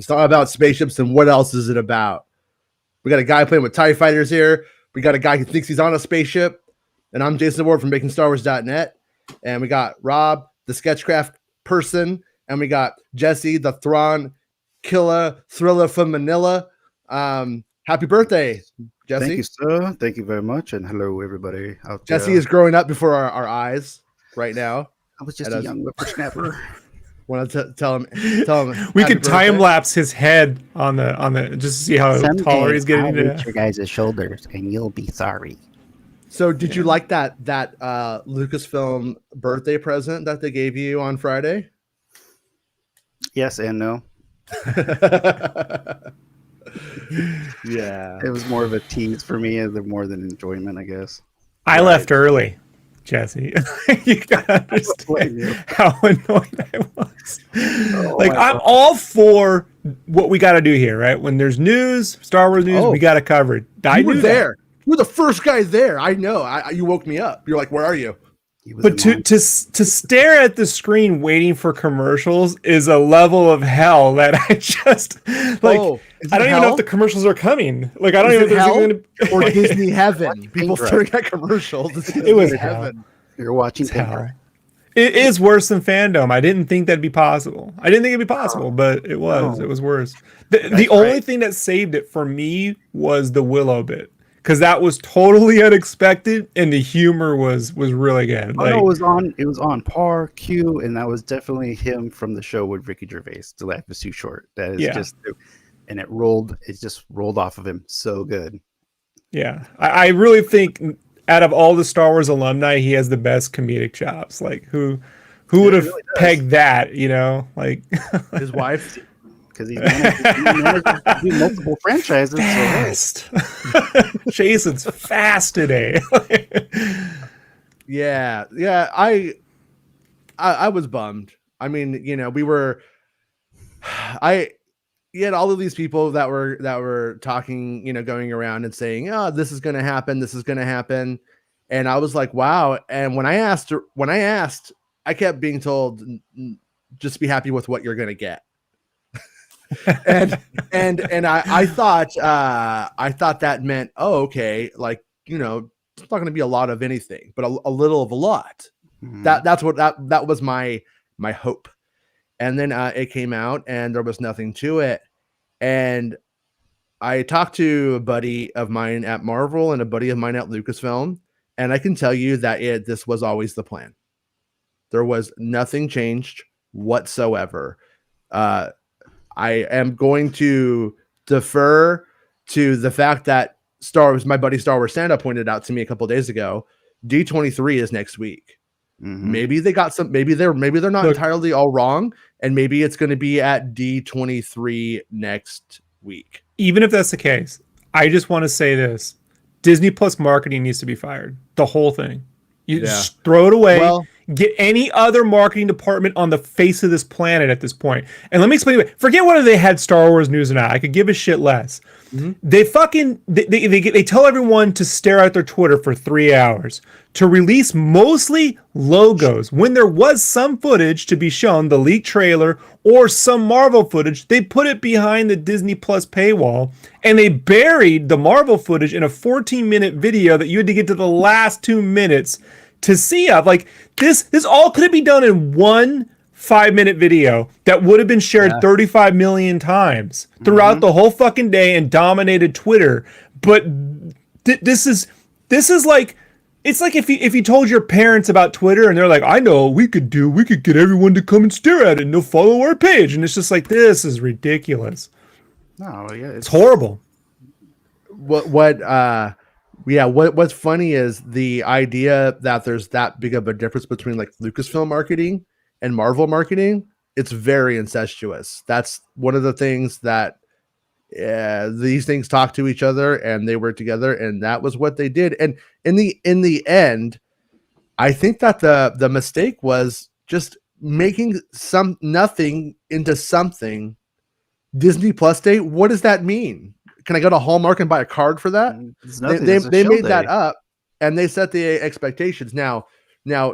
it's not about spaceships, and what else is it about? We got a guy playing with TIE fighters here. We got a guy who thinks he's on a spaceship. And I'm Jason Ward from MakingStarWars.net. And we got Rob, the Sketchcraft person. And we got Jesse, the Thrawn Killer Thriller from Manila. Happy birthday, Jesse. Thank you, sir. Thank you very much. And hello, everybody out there. Jesse is growing up before our eyes right now. I was just a young whippersnapper. Want to tell him we could time lapse his head on the just to see how tall he's getting. I'll reach your guys' shoulders, and you'll be sorry. So, did you like that Lucasfilm birthday present that they gave you on Friday? Yes and no. Yeah, it was more of a tease for me, more than enjoyment, I guess. I left early. Jesse, you gotta understand how annoyed I was. I'm all for what we got to do here, right? When there's news, Star Wars news, we got to cover it. You were there. You were the first guy there. I know. You woke me up. You're like, where are you? But to stare at the screen waiting for commercials is a level of hell that I just like. I don't even know if the commercials are coming. Like, I don't even know if or Disney heaven. People staring at commercials. It was heaven. You're watching hell. It is worse than fandom. I didn't think that'd be possible. I didn't think it'd be possible, but it was. It was worse. The only thing that saved it for me was the Willow bit. Because that was totally unexpected, and the humor was really good. Oh, no, it was on par, Q, and that was definitely him from the show with Ricky Gervais. The Life is Too Short. That is just, and it just rolled off of him so good. Yeah, I really think out of all the Star Wars alumni, he has the best comedic chops. Like who would have pegged that? You know, like his wife. Because he's managed to do multiple franchises. Fast. Jason's fast today. Yeah. I was bummed. I mean, you know, you had all of these people that were talking, you know, going around and saying, "Oh, this is going to happen. This is going to happen," and I was like, "Wow!" And when I asked, I kept being told, "Just be happy with what you're going to get." and I thought that meant, oh, okay, like, you know, it's not going to be a lot of anything, but a little of a lot. Mm-hmm. That was my hope. And then it came out, and there was nothing to it. And I talked to a buddy of mine at Marvel and a buddy of mine at Lucasfilm, and I can tell you that this was always the plan. There was nothing changed whatsoever. I am going to defer to the fact that my buddy Star Wars Stand-Up pointed out to me a couple days ago. D23 is next week. Mm-hmm. Maybe they got maybe they're not entirely all wrong, and maybe it's going to be at D23 next week. Even if that's the case, I just want to say this: Disney Plus marketing needs to be fired. The whole thing. You just throw it away. Well, get any other marketing department on the face of this planet at this point. And let me explain. Forget whether they had Star Wars news or not. I could give a shit less. Mm-hmm. They tell everyone to stare at their Twitter for 3 hours, to release mostly logos. When there was some footage to be shown, the leaked trailer or some Marvel footage, they put it behind the Disney Plus paywall, and they buried the Marvel footage in a 14-minute video that you had to get to the last 2 minutes to see of. Like, this all could be done in one 5-minute video that would have been shared 35 million times throughout the whole fucking day and dominated Twitter. But this is like, it's like if you told your parents about Twitter and they're like, I know what we could get everyone to come and stare at it and they'll follow our page. And it's just like, this is ridiculous. No, yeah, it's horrible. What's funny is the idea that there's that big of a difference between like Lucasfilm marketing and Marvel marketing. It's very incestuous. That's one of the things that these things talk to each other and they work together, and that was what they did. And in the end, I think that the mistake was just making nothing into something. Disney Plus Day, what does that mean? Can I go to Hallmark and buy a card for that? They made that up, and they set the expectations. Now,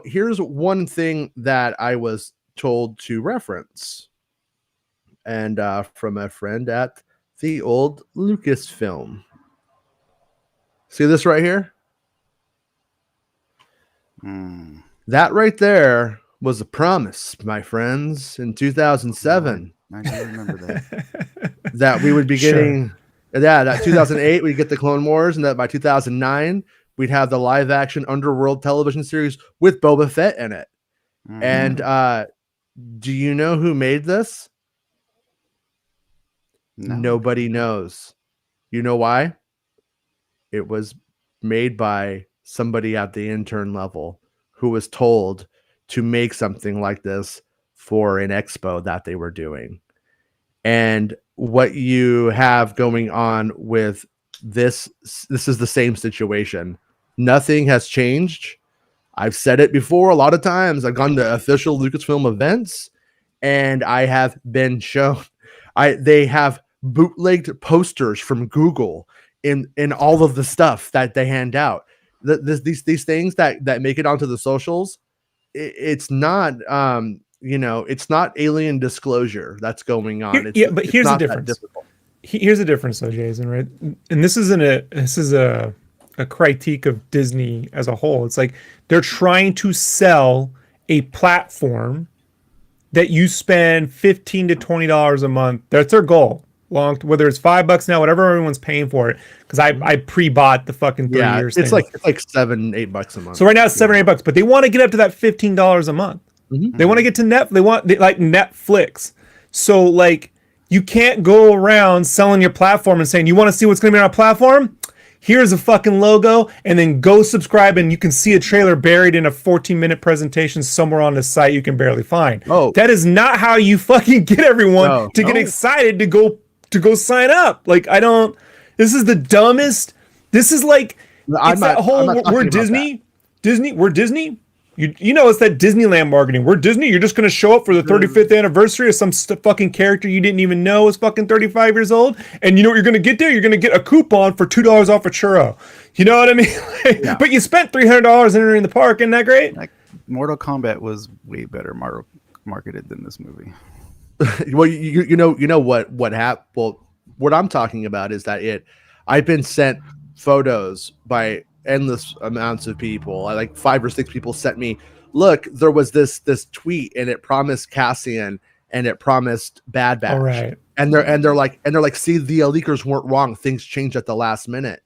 here's one thing that I was told to reference. and from a friend at the old Lucasfilm. See this right here? That right there was a promise, my friends, in 2007. I do remember that. That we would be getting, that 2008 we'd get the Clone Wars, and that by 2009 we'd have the live action Underworld television series with Boba Fett in it. And do you know who made this? No. Nobody knows. You know why? It was made by somebody at the intern level who was told to make something like this for an expo that they were doing. And what you have going on with this is the same situation. Nothing has changed. I've said it before a lot of times. I've gone to official Lucasfilm events and I have been shown, they have bootlegged posters from Google in all of the stuff that they hand out. These things that make it onto the socials, it's not it's not alien disclosure that's going on. But here's the difference. Here's the difference, though, Jason. Right, and this is a critique of Disney as a whole. It's like they're trying to sell a platform that you spend $15 to $20 a month. That's their goal. Whether it's $5 now, whatever everyone's paying for it, because I pre-bought the fucking 3 years. It's like $7-8 a month. So right now it's $7 or $8, but they want to get up to that $15 a month. They want to get to like Netflix. So like you can't go around selling your platform and saying you want to see what's going to be on our platform. Here's a fucking logo, and then go subscribe, and you can see a trailer buried in a 14-minute presentation somewhere on the site you can barely find. Oh, that is not how you fucking get everyone to get excited to go sign up. Like, I don't. This is the dumbest. This is like we're Disney. We're Disney. You know, it's that Disneyland marketing. We're Disney. You're just going to show up for the 35th anniversary of some fucking character you didn't even know was fucking 35 years old. And you know what you're going to get there? You're going to get a coupon for $2 off a churro. You know what I mean? But you spent $300 entering the park. Isn't that great? Like, Mortal Kombat was way better marketed than this movie. Well, you know what happened? Well, what I'm talking about is that I've been sent photos by endless amounts of people. Like 5 or 6 people sent me, look, there was this tweet and it promised Cassian and it promised Bad Batch. All right. And they're like, see, the leakers weren't wrong. Things changed at the last minute.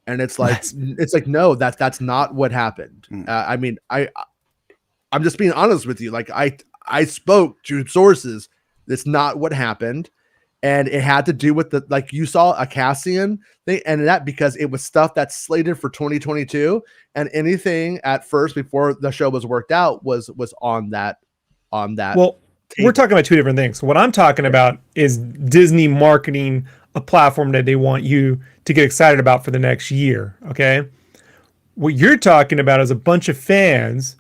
And it's like no, that's not what happened. I mean, I'm just being honest with you. Like I spoke to sources. That's not what happened. And it had to do with like you saw a Cassian thing, and that because it was stuff that's slated for 2022, and anything at first before the show was worked out was on that. Well, we're talking about two different things. What I'm talking about is Disney marketing a platform that they want you to get excited about for the next year. Okay. What you're talking about is a bunch of fans,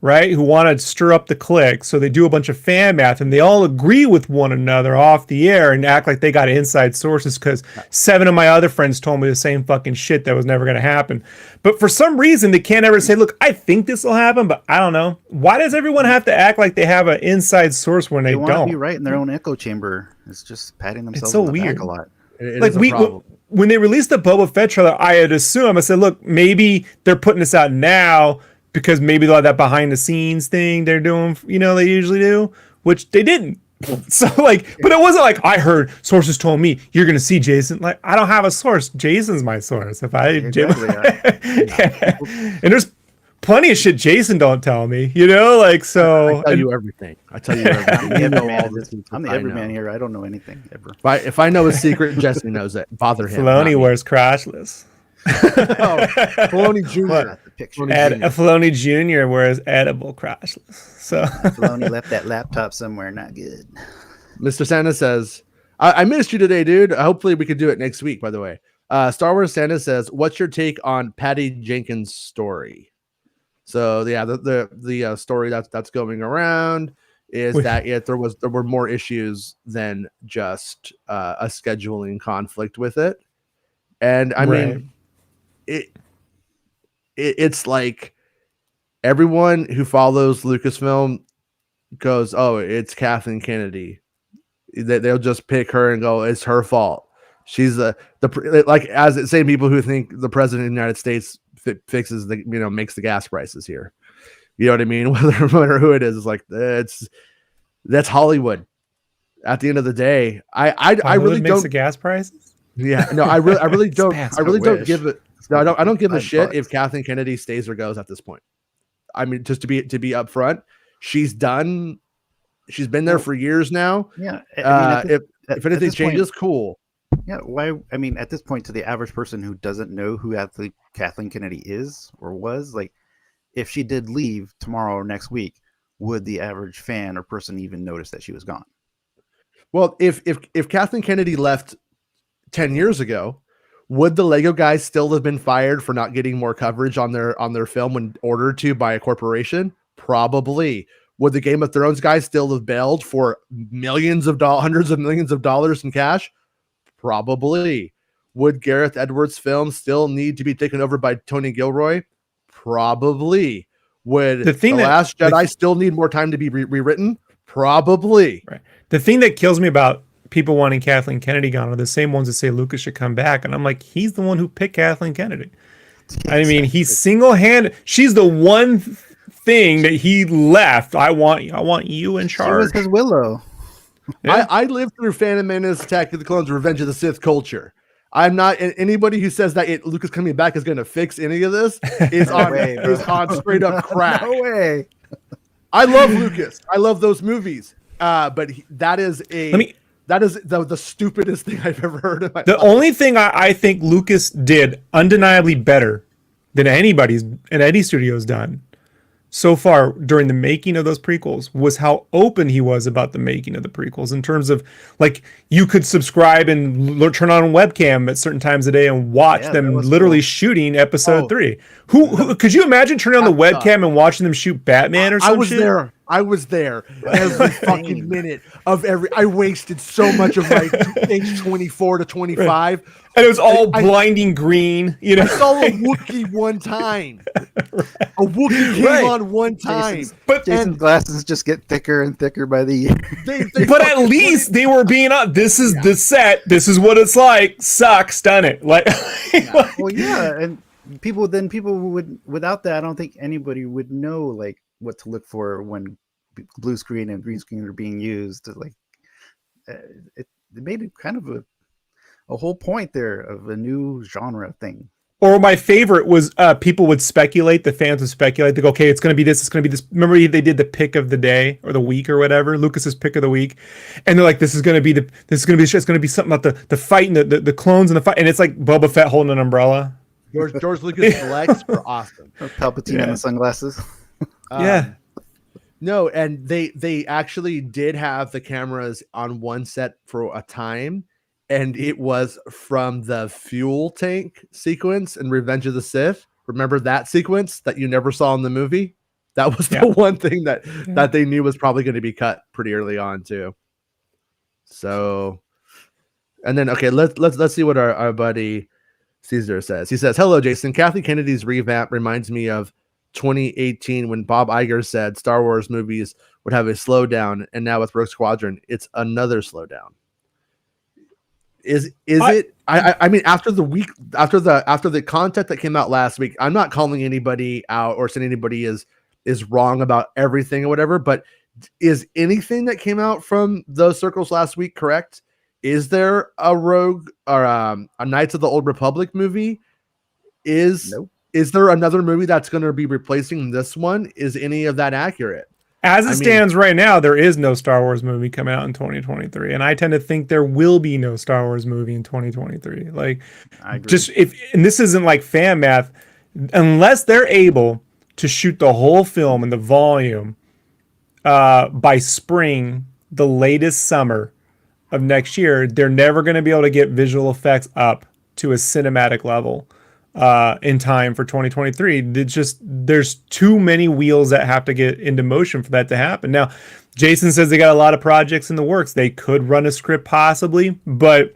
right, who want to stir up the click. So they do a bunch of fan math and they all agree with one another off the air and act like they got inside sources because 7 of my other friends told me the same fucking shit that was never going to happen. But for some reason, they can't ever say, look, I think this will happen, but I don't know. Why does everyone have to act like they have an inside source when they don't? They want to be right in their own echo chamber. It's just patting themselves on the back a lot. Like when they released the Boba Fett trailer, I had assumed, I said, look, maybe they're putting this out now because maybe they'll have that behind the scenes thing they're doing, they usually do, which they didn't. So like, but it wasn't like I heard sources told me you're going to see Jason. Like, I don't have a source. Jason's my source. And there's plenty of shit Jason don't tell me, like, so. I tell you everything. I'm the everyman here. I don't know anything ever. If I know a secret, Jesse knows it. Bother him. Filoni wears crotchless. Filoni Jr. Filoni Jr. wears edible crotchless. So Filoni left that laptop somewhere. Not good. Mr. Santa says, I missed you today, dude. Hopefully we could do it next week, by the way. Star Wars Santa says, what's your take on Patty Jenkins' story? So yeah, the story that's going around is that there were more issues than just a scheduling conflict with it. And I mean, it's like everyone who follows Lucasfilm goes, oh, it's Kathleen Kennedy. they'll just pick her and go, it's her fault. She's the like, as it same people who think the president of the United States fixes the, makes the gas prices here. You know what I mean? Whether no matter who it is, it's like that's Hollywood. At the end of the day, I really makes don't the gas prices. Yeah, no, I really don't. I really don't give it. No, I don't give a shit if Kathleen Kennedy stays or goes at this point. I mean, just to be upfront, she's done. She's been there for years now. Yeah. If anything changes, cool. Yeah. Why? I mean, at this point, to the average person who doesn't know who Kathleen Kennedy is or was, like, if she did leave tomorrow or next week, would the average fan or person even notice that she was gone? Well, if Kathleen Kennedy left 10 years ago, would the Lego guys still have been fired for not getting more coverage on their film when ordered to by a corporation? Probably. Would the Game of Thrones guys still have bailed for hundreds of millions of dollars in cash? Probably. Would Gareth Edwards' film still need to be taken over by Tony Gilroy? Probably. Would The Last Jedi still need more time to be rewritten? Probably. Right. The thing that kills me about people wanting Kathleen Kennedy gone are the same ones that say Lucas should come back. And I'm like, he's the one who picked Kathleen Kennedy. I mean, he's single-handed. She's the one thing that he left. I want you in charge. She was his Willow. Yeah. I lived through Phantom Menace, Attack of the Clones, Revenge of the Sith culture. I'm not anybody who says that Lucas coming back is going to fix any of this is on straight up crack. No way. I love Lucas. I love those movies. But that is the stupidest thing I've ever heard in my life. The only thing I think Lucas did undeniably better than any studio's done so far during the making of those prequels was how open he was about the making of the prequels, in terms of, like, you could subscribe and turn on a webcam at certain times of day and watch them literally shooting episode 3. Who could you imagine turning on the webcam and watching them shoot Batman or something? I was there every fucking minute of I wasted so much of my age 24 to 25. Right. And it was all blinding green. I saw a Wookiee one time. A Wookiee came on one time. Jason's glasses just get thicker and thicker by the year. But at least they were being up. This is the set. This is what it's like. Sucks, done it. And people would, without that, I don't think anybody would know, like, what to look for when blue screen and green screen are being used. Like, it made it kind of a whole point there of a new genre thing. Or my favorite was people would speculate, the fans would speculate, they go, okay, it's going to be this, it's going to be this. Remember they did the pick of the day or the week or whatever, Lucas's pick of the week, and they're like, it's going to be something about the fight and the clones and the fight, and it's like Boba Fett holding an umbrella. George Lucas selects for awesome. Palpatine and the sunglasses. No, and they actually did have the cameras on one set for a time, and it was from the fuel tank sequence in Revenge of the Sith. Remember that sequence that you never saw in the movie? That was the one thing that they knew was probably going to be cut pretty early on too. So, and then let's see what our buddy Caesar says. He says, "Hello, Jason. Kathleen Kennedy's revamp reminds me of 2018 when Bob Iger said Star Wars movies would have a slowdown, and now with Rogue Squadron, it's another slowdown." Is it? I mean, after the content that came out last week, I'm not calling anybody out or saying anybody is wrong about everything or whatever, but is anything that came out from those circles last week correct? Is there a Rogue or a Knights of the Old Republic movie? Nope. Is there another movie that's going to be replacing this one? Is any of that accurate? As it stands right now, there is no Star Wars movie coming out in 2023, and I tend to think there will be no Star Wars movie in 2023. Like, and this isn't like fan math, unless they're able to shoot the whole film in the volume by spring, the latest summer of next year, they're never going to be able to get visual effects up to a cinematic level in time for 2023. There's too many wheels that have to get into motion for that to happen. Now, Jason says they got a lot of projects in the works. They could run a script possibly, but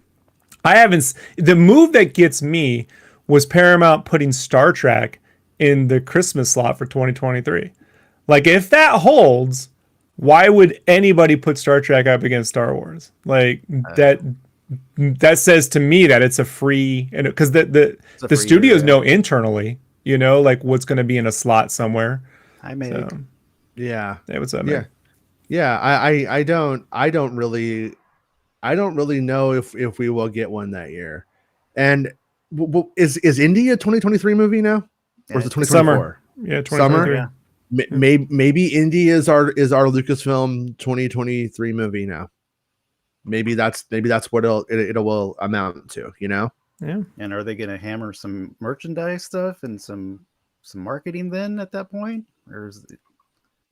the move that gets me was Paramount putting Star Trek in the Christmas slot for 2023. Like, if that holds, why would anybody put Star Trek up against Star Wars? Like that says to me that it's a free, and because the studios know internally, you know, like what's going to be in a slot somewhere. I may. So, yeah. Hey, what's up, man? Yeah. I don't really know if we will get one that year. And is Indy a 2023 movie now? Or is it 2024? Summer. Yeah, 2023. Summer. Yeah. Maybe Indy is our Lucasfilm 2023 movie now. Maybe that's what it will amount to, you know? Yeah. And are they going to hammer some merchandise stuff and some marketing then at that point, or is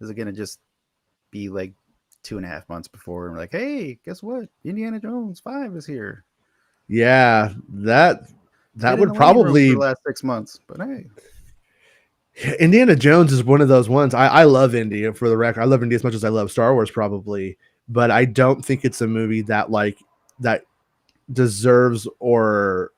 it going to just be like 2.5 months before and we're like, hey, guess what? Indiana Jones 5 is here. Yeah, that would probably for the last 6 months, but hey. Indiana Jones is one of those ones. I love Indy, for the record. I love Indy as much as I love Star Wars, probably, but I don't think it's a movie that deserves or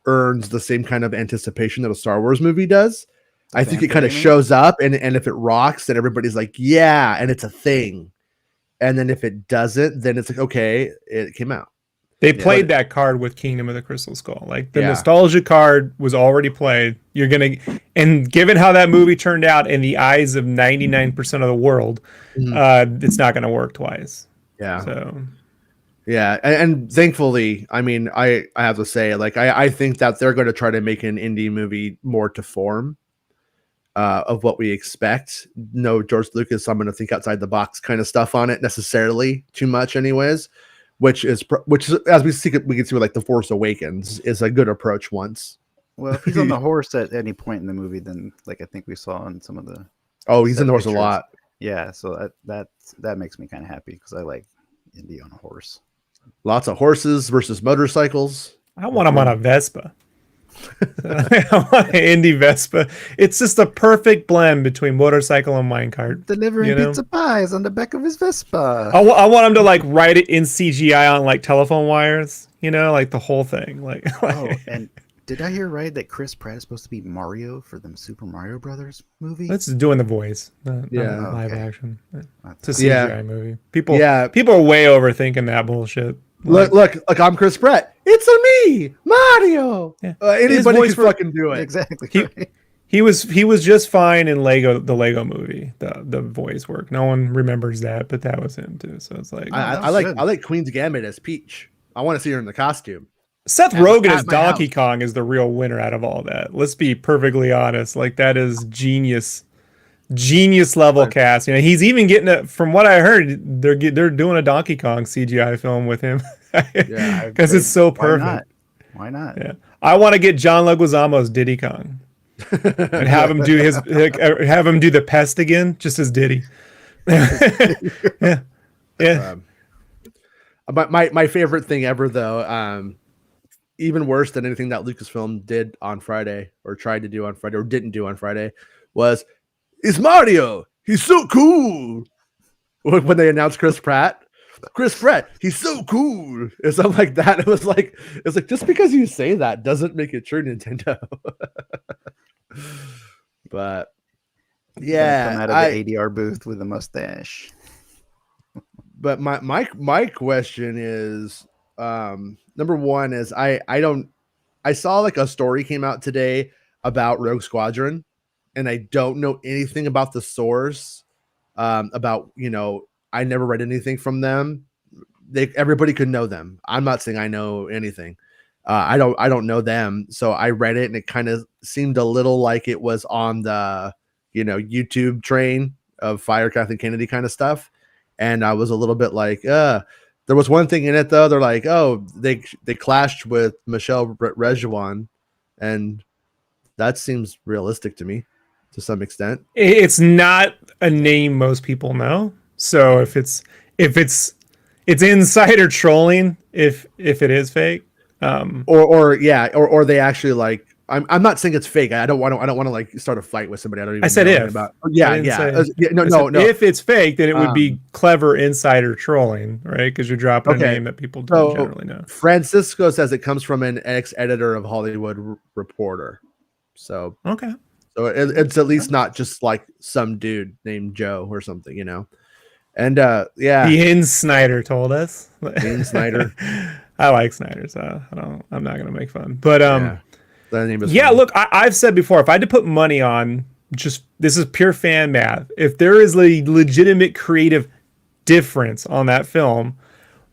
earns the same kind of anticipation that a Star Wars movie does. I think it kind of shows up, and if it rocks, then everybody's like, yeah, and it's a thing. And then if it doesn't, then it's like, okay, it came out. They played that card with Kingdom of the Crystal Skull. Like the nostalgia card was already played. And given how that movie turned out in the eyes of 99% of the world, it's not going to work twice. Yeah. So, yeah, and thankfully, I mean, I have to say, like, I think that they're going to try to make an indie movie more to form of what we expect. No George Lucas, I'm going to think outside the box kind of stuff on it necessarily too much, anyways. Which is as we can see with like The Force Awakens is a good approach once. Well, if he's on the horse at any point in the movie, then like I think we saw in some of the he's in the horse a lot. Yeah, so that makes me kind of happy because I like Indy on a horse. Lots of horses versus motorcycles. I want him on a Vespa. I want an Indy Vespa. It's just a perfect blend between motorcycle and minecart. Delivering pizza pies on the back of his Vespa. I want him to like write it in CGI on like telephone wires, you know, like the whole thing. Like, and did I hear right that Chris Pratt is supposed to be Mario for the Super Mario Brothers movie? That's doing the voice, not live action. It's a CGI movie. People are way overthinking that bullshit. Look, I'm Chris Pratt. It's a me, Mario. Yeah. Anybody can fucking do it. Exactly. He was just fine in the Lego movie. The voice work. No one remembers that, but that was him too. So it's like I like Queen's Gambit as Peach. I want to see her in the costume. Seth Rogen as Donkey Kong is the real winner out of all that. Let's be perfectly honest. Like that is genius level cast. You know, he's even getting it. From what I heard, they're doing a Donkey Kong CGI film with him because it's so perfect. Why not? Yeah, I want to get John Leguizamo's Diddy Kong and have him do have him do the pest again, just as Diddy. Yeah. But my favorite thing ever, though, even worse than anything that Lucasfilm did on Friday or tried to do on Friday or didn't do on Friday was. It's Mario. He's so cool. When they announced Chris Pratt, he's so cool. Or something like that. It's like just because you say that doesn't make it true, Nintendo. But yeah, come out of the ADR booth with a mustache. But my question is, number one is I saw like a story came out today about Rogue Squadron. And I don't know anything about the source. About I never read anything from them. Everybody could know them. I'm not saying I know anything. I don't know them. So I read it, and it kind of seemed a little like it was on the YouTube train of Fire Kathleen Kennedy kind of stuff. And I was a little bit like, there was one thing in it though. They're like, oh, they clashed with Michelle Rejuan, and that seems realistic to me. To some extent, it's not a name most people know. So if it's insider trolling, if it is fake, or they actually like. I'm not saying it's fake. I don't want to like start a fight with somebody. I don't even. I said know if. About. No. If it's fake, then it would be clever insider trolling, right? Because you're dropping a name that people don't generally know. Francisco says it comes from an ex-editor of Hollywood Reporter. So okay. So it's at least not just like some dude named Joe or something, And yeah, Ian Snyder told us. Ian Snyder. I like Snyder, so I'm not gonna make fun. But that name is yeah, funny. look, I've said before, if I had to put money on, just this is pure fan math. If there is a legitimate creative difference on that film,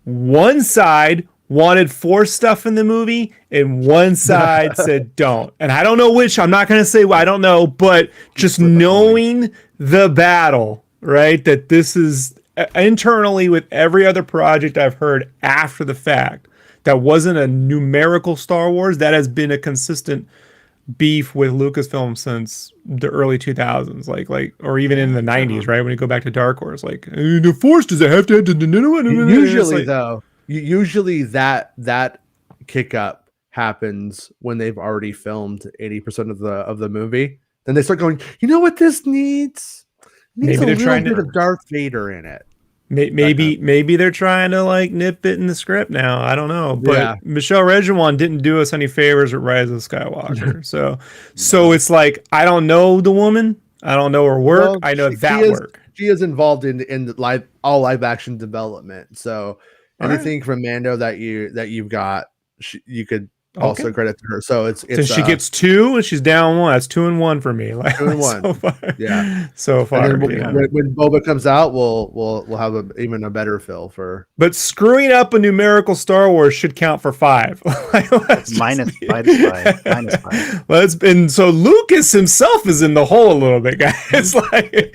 one side wanted force stuff in the movie and one side said don't. And I don't know which. I'm not going to say I don't know, but just knowing the battle, right? That this is internally with every other project I've heard after the fact that wasn't a numerical Star Wars, that has been a consistent beef with Lucasfilm since the early 2000s, like or even in the 90s, right? When you go back to Dark Horse, like the force does it have to usually though. Usually that kick up happens when they've already filmed 80% of the movie. Then they start going, you know what this needs? Maybe they're trying to of Darth Vader in it. Maybe they're trying to like nip it in the script now. I don't know, but Michelle Regewan didn't do us any favors with Rise of Skywalker. So it's like I don't know the woman, I don't know her work. Well, I know work. She is involved in the live action development. So anything from Mando that you've got, you could also credit to her. So it's so she gets 2 and she's down 1. That's 2 and 1 for me. Like 2 and 1. So far. Yeah. So far. When Boba comes out, we'll have even a better fill for. But screwing up a numerical Star Wars should count for 5. minus 5. And so Lucas himself is in the hole a little bit, guys. It's like,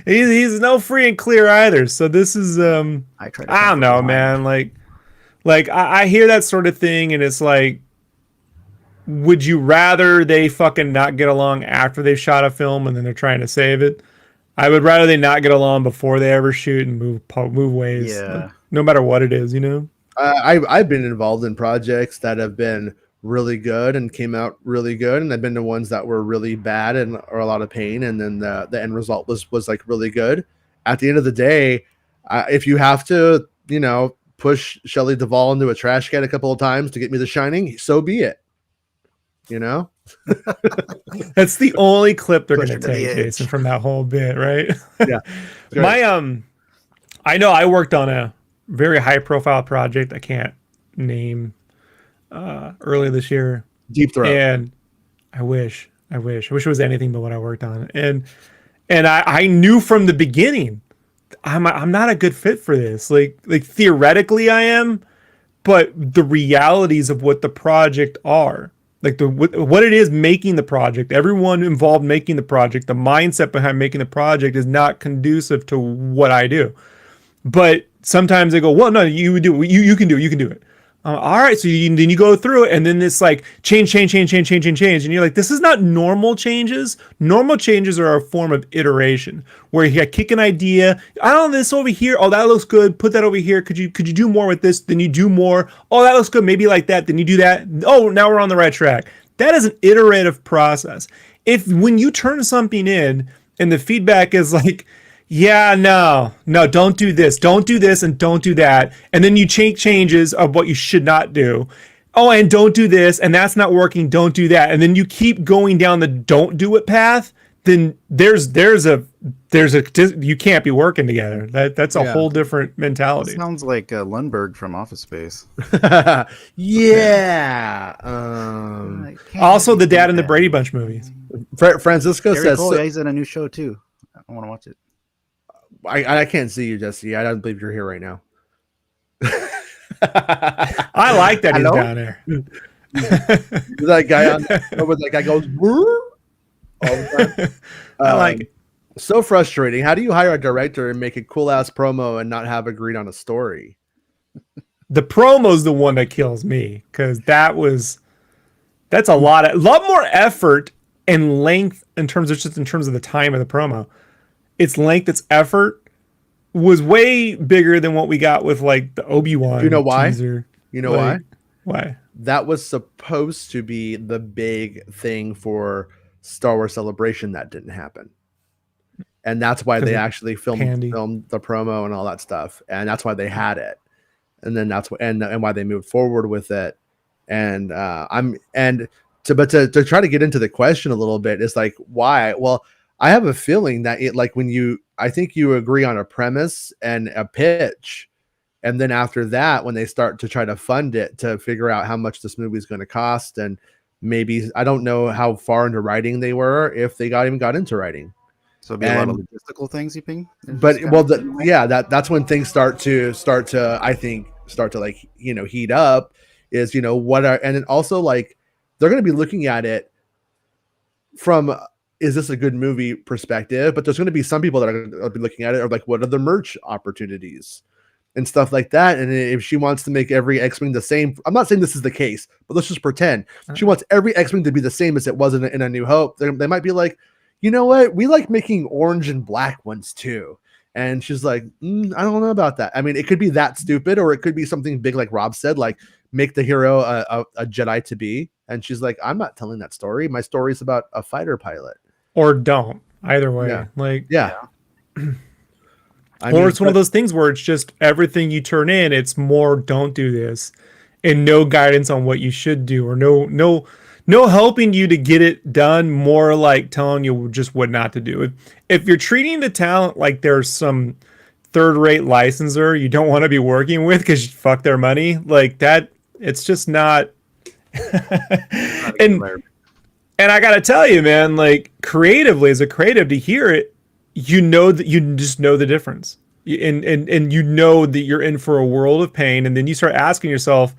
he's no free and clear either. So this is I don't know, man. Like I hear that sort of thing, and it's like, would you rather they fucking not get along after they've shot a film and then they're trying to save it? I would rather they not get along before they ever shoot and move ways. Yeah. No matter what it is, you know. I've been involved in projects that have been really good and came out really good, and I've been to ones that were really bad and or a lot of pain, and then the end result was like really good. At the end of the day, if you have to, push Shelley Duvall into a trash can a couple of times to get me The Shining, so be it. That's the only clip they're going to take, Jason, from that whole bit, right? Yeah. I know I worked on a very high profile project I can't name earlier this year. Deep Throat. And I wish it was anything but what I worked on. And I knew from the beginning I'm not a good fit for this. Like theoretically I am, but the realities of what the project are, like what it is making the project, everyone involved making the project, the mindset behind making the project is not conducive to what I do. But sometimes they go, well, no, you would do it. You can do it. All right, so then you go through it, and then it's like change, and you're like, this is not normal changes. Normal changes are a form of iteration, where you kick an idea. I don't know, this over here. Oh, that looks good. Put that over here. Could you do more with this? Then you do more. Oh, that looks good. Maybe like that. Then you do that. Oh, now we're on the right track. That is an iterative process. When you turn something in, and the feedback is like, yeah, no, don't do this, and don't do that. And then you changes of what you should not do. Oh, and don't do this, and that's not working, don't do that. And then you keep going down the don't do it path, then there's a you can't be working together. That's a whole different mentality. It sounds like Lundberg from Office Space. Yeah. Also the dad in the Brady Bunch movies. Francisco says he's in a new show too. I want to watch it. I can't see you, Jesse. I don't believe you're here right now. I like that he's down there. That guy on that guy goes all the time. I like it. So frustrating. How do you hire a director and make a cool ass promo and not have agreed on a story? The promo's the one that kills me, because that's a lot more effort and length in terms of the time of the promo. Its length, its effort was way bigger than what we got with like the Obi-Wan. You know why? Teaser. You know why? Why? That was supposed to be the big thing for Star Wars Celebration that didn't happen. And that's why they actually filmed the promo and all that stuff. And that's why they had it. And then that's and why they moved forward with it. And to try to get into the question a little bit, it's like, why? Well, I have a feeling that I think you agree on a premise and a pitch. And then after that, when they start to try to fund it, to figure out how much this movie is going to cost, and maybe, I don't know how far into writing they were, if they even got into writing. So it'd be a lot of logistical things, you think? But that's when things start to I think like, heat up, is, and then also, like, they're going to be looking at it from, is this a good movie perspective? But there's going to be some people that are going to be looking at it, or like, what are the merch opportunities and stuff like that? And if she wants to make every X-Wing the same, I'm not saying this is the case, but let's just pretend she wants every X-Wing to be the same as it was in A New Hope. They might be like, you know what? We like making orange and black ones too. And she's like, I don't know about that. I mean, it could be that stupid, or it could be something big, like Rob said, like make the hero a Jedi to be. And she's like, I'm not telling that story. My story's about a fighter pilot. Or don't. Either way. Yeah. Like, yeah. Or it's one of those things where it's just everything you turn in, it's more don't do this, and no guidance on what you should do, or no helping you to get it done, more like telling you just what not to do. If you're treating the talent like there's some third-rate licensor you don't want to be working with because you fuck their money, like that, it's just not. and I gotta tell you, man, like, creatively, as a creative, to hear it, you know that you just know the difference, and you know that you're in for a world of pain, and then you start asking yourself,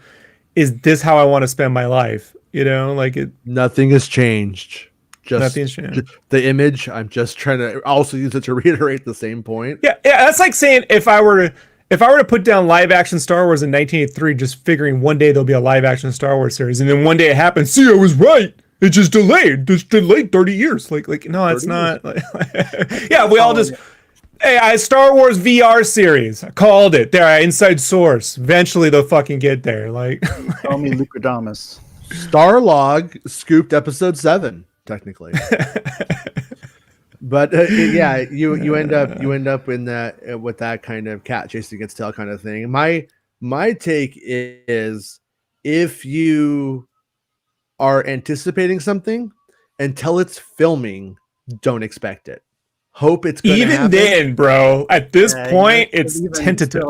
is this how I want to spend my life? Like, nothing has changed. Nothing's changed. The image, I'm just trying to also use it to reiterate the same point. Yeah, that's like saying if I were to put down live action Star Wars in 1983, just figuring one day there'll be a live action Star Wars series, and then one day it happens, see, I was right. It's just delayed. It's delayed 30 years. Like no, it's not. Yeah, we all just, hey, Star Wars VR series. I called it. There, inside source. Eventually they'll fucking get there. Like, call me Lucasfilm. Starlog scooped episode 7, technically. But yeah, you end up in that, with that kind of cat chasing its tail kind of thing. My take is, if you are anticipating something, until it's filming, don't expect it. Hope it's gonna even happen. Then, bro. At this point, it's tentative.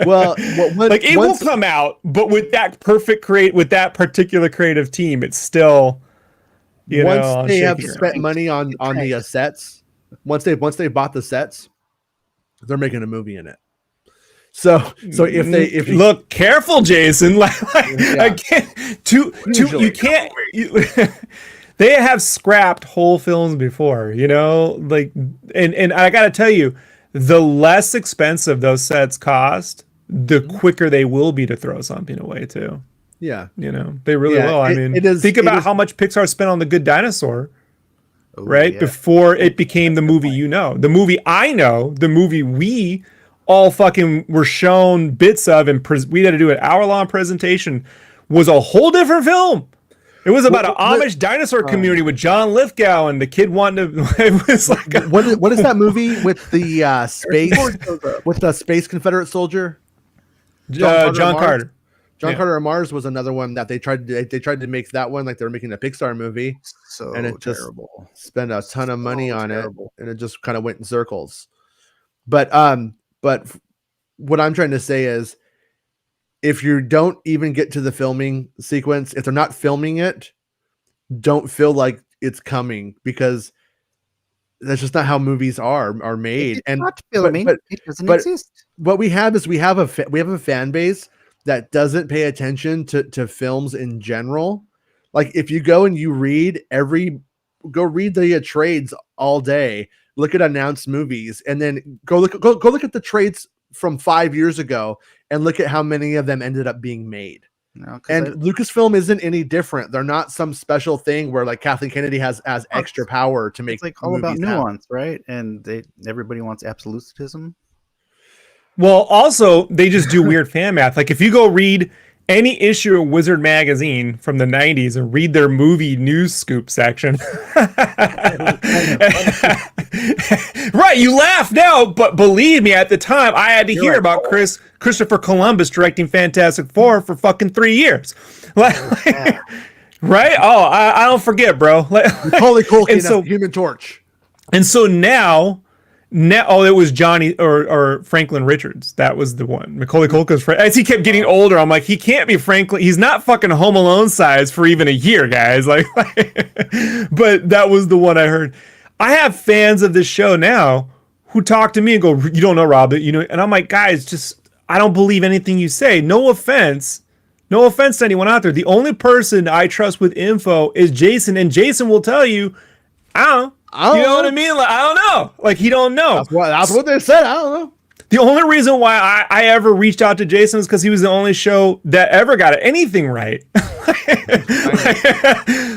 Well, like, it will come out, but with that with that particular creative team, it's still, once they have spent money on the sets, once they bought the sets, they're making a movie in it. So if you look careful, Jason, like yeah. I can't you can't. They have scrapped whole films before, like, and I gotta tell you, the less expensive those sets cost, the quicker they will be to throw something away too. Yeah, they really will. I mean, think about how much Pixar spent on The Good Dinosaur, right? Yeah. Before it became the movie, the movie I know, the movie we all fucking were shown bits of, and we had to do an hour-long presentation, was a whole different film. It was about an Amish dinosaur community with John Lithgow and the kid wanting to. It was like what is that movie with the space Confederate soldier? John Carter. John Carter of Mars was another one that they tried to make that one like they were making a Pixar movie. So and it terrible. Just spent a ton of money on terrible. It, and it just kind of went in circles. But what I'm trying to say is, if you don't even get to the filming sequence, if they're not filming it, don't feel like it's coming, because that's just not how movies are made. It's not filming. It doesn't exist. What we have is we have a fan base that doesn't pay attention to films in general. Like, if you go and you read the trades all day, look at announced movies, and then go look at the trades from 5 years ago, and look at how many of them ended up being made. No, and Lucasfilm isn't any different. They're not some special thing where like Kathleen Kennedy has extra power to make. It's like all about nuance, right? And everybody wants absolutism. Well, also they just do weird fan math. Like, if you go read any issue of Wizard magazine from the 90s and read their movie news scoop section. Right, you laugh now, but believe me, at the time I had to hear about Christopher Columbus directing Fantastic Four for fucking 3 years. Right? Oh, I don't forget, bro. Holy Culkin, so Human Torch. And so now It was Johnny or Franklin Richards. That was the one. Macaulay Culkin's friend. As he kept getting older, I'm like, he can't be Franklin. He's not fucking Home Alone size for even a year, guys. Like but that was the one I heard. I have fans of this show now who talk to me and go, "You don't know, Rob, you know," and I'm like, guys, just I don't believe anything you say. No offense. No offense to anyone out there. The only person I trust with info is Jason, and Jason will tell you, I don't know. You know what I mean? Like, I don't know. Like, he don't know. That's what they said. I don't know. The only reason why I ever reached out to Jason is because he was the only show that ever got anything right.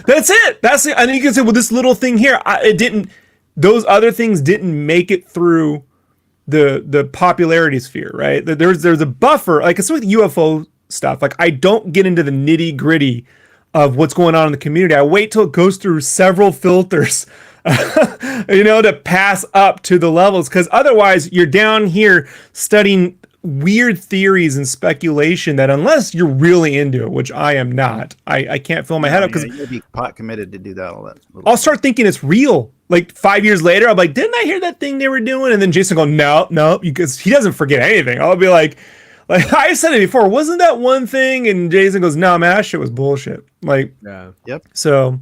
That's it. That's it. And you can say, well, this little thing here, it didn't. Those other things didn't make it through the popularity sphere, right? There's a buffer. Like it's with UFO stuff. Like I don't get into the nitty gritty of what's going on in the community. I wait till it goes through several filters. To pass up to the levels, because otherwise you're down here studying weird theories and speculation that unless you're really into it, which I am not, I can't fill my head up because you'll be pot committed to do that all that. I'll start thinking it's real. Like 5 years later, I'm like, didn't I hear that thing they were doing? And then Jason go, no, because he doesn't forget anything. I'll be like I said it before, wasn't that one thing? And Jason goes, no, man, that shit was bullshit. Like, yeah, yep. So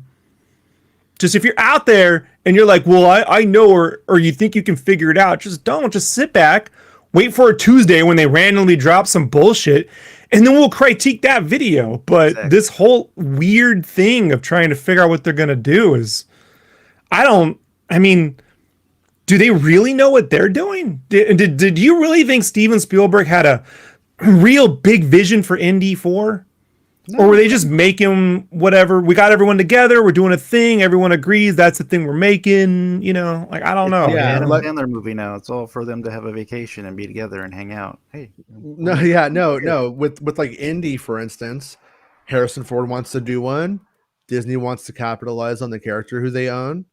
just if you're out there and you're like, well, I know, or you think you can figure it out, just sit back, wait for a Tuesday when they randomly drop some bullshit, and then we'll critique that video. But This whole weird thing of trying to figure out what they're going to do is, do they really know what they're doing? Did you really think Steven Spielberg had a real big vision for Indy 4? No. Or were they just making whatever? We got everyone together. We're doing a thing. Everyone agrees that's the thing we're making. I don't know. Yeah, Adam Sandler movie now. It's all for them to have a vacation and be together and hang out. Hey. No. With like Indy, for instance, Harrison Ford wants to do one. Disney wants to capitalize on the character who they own.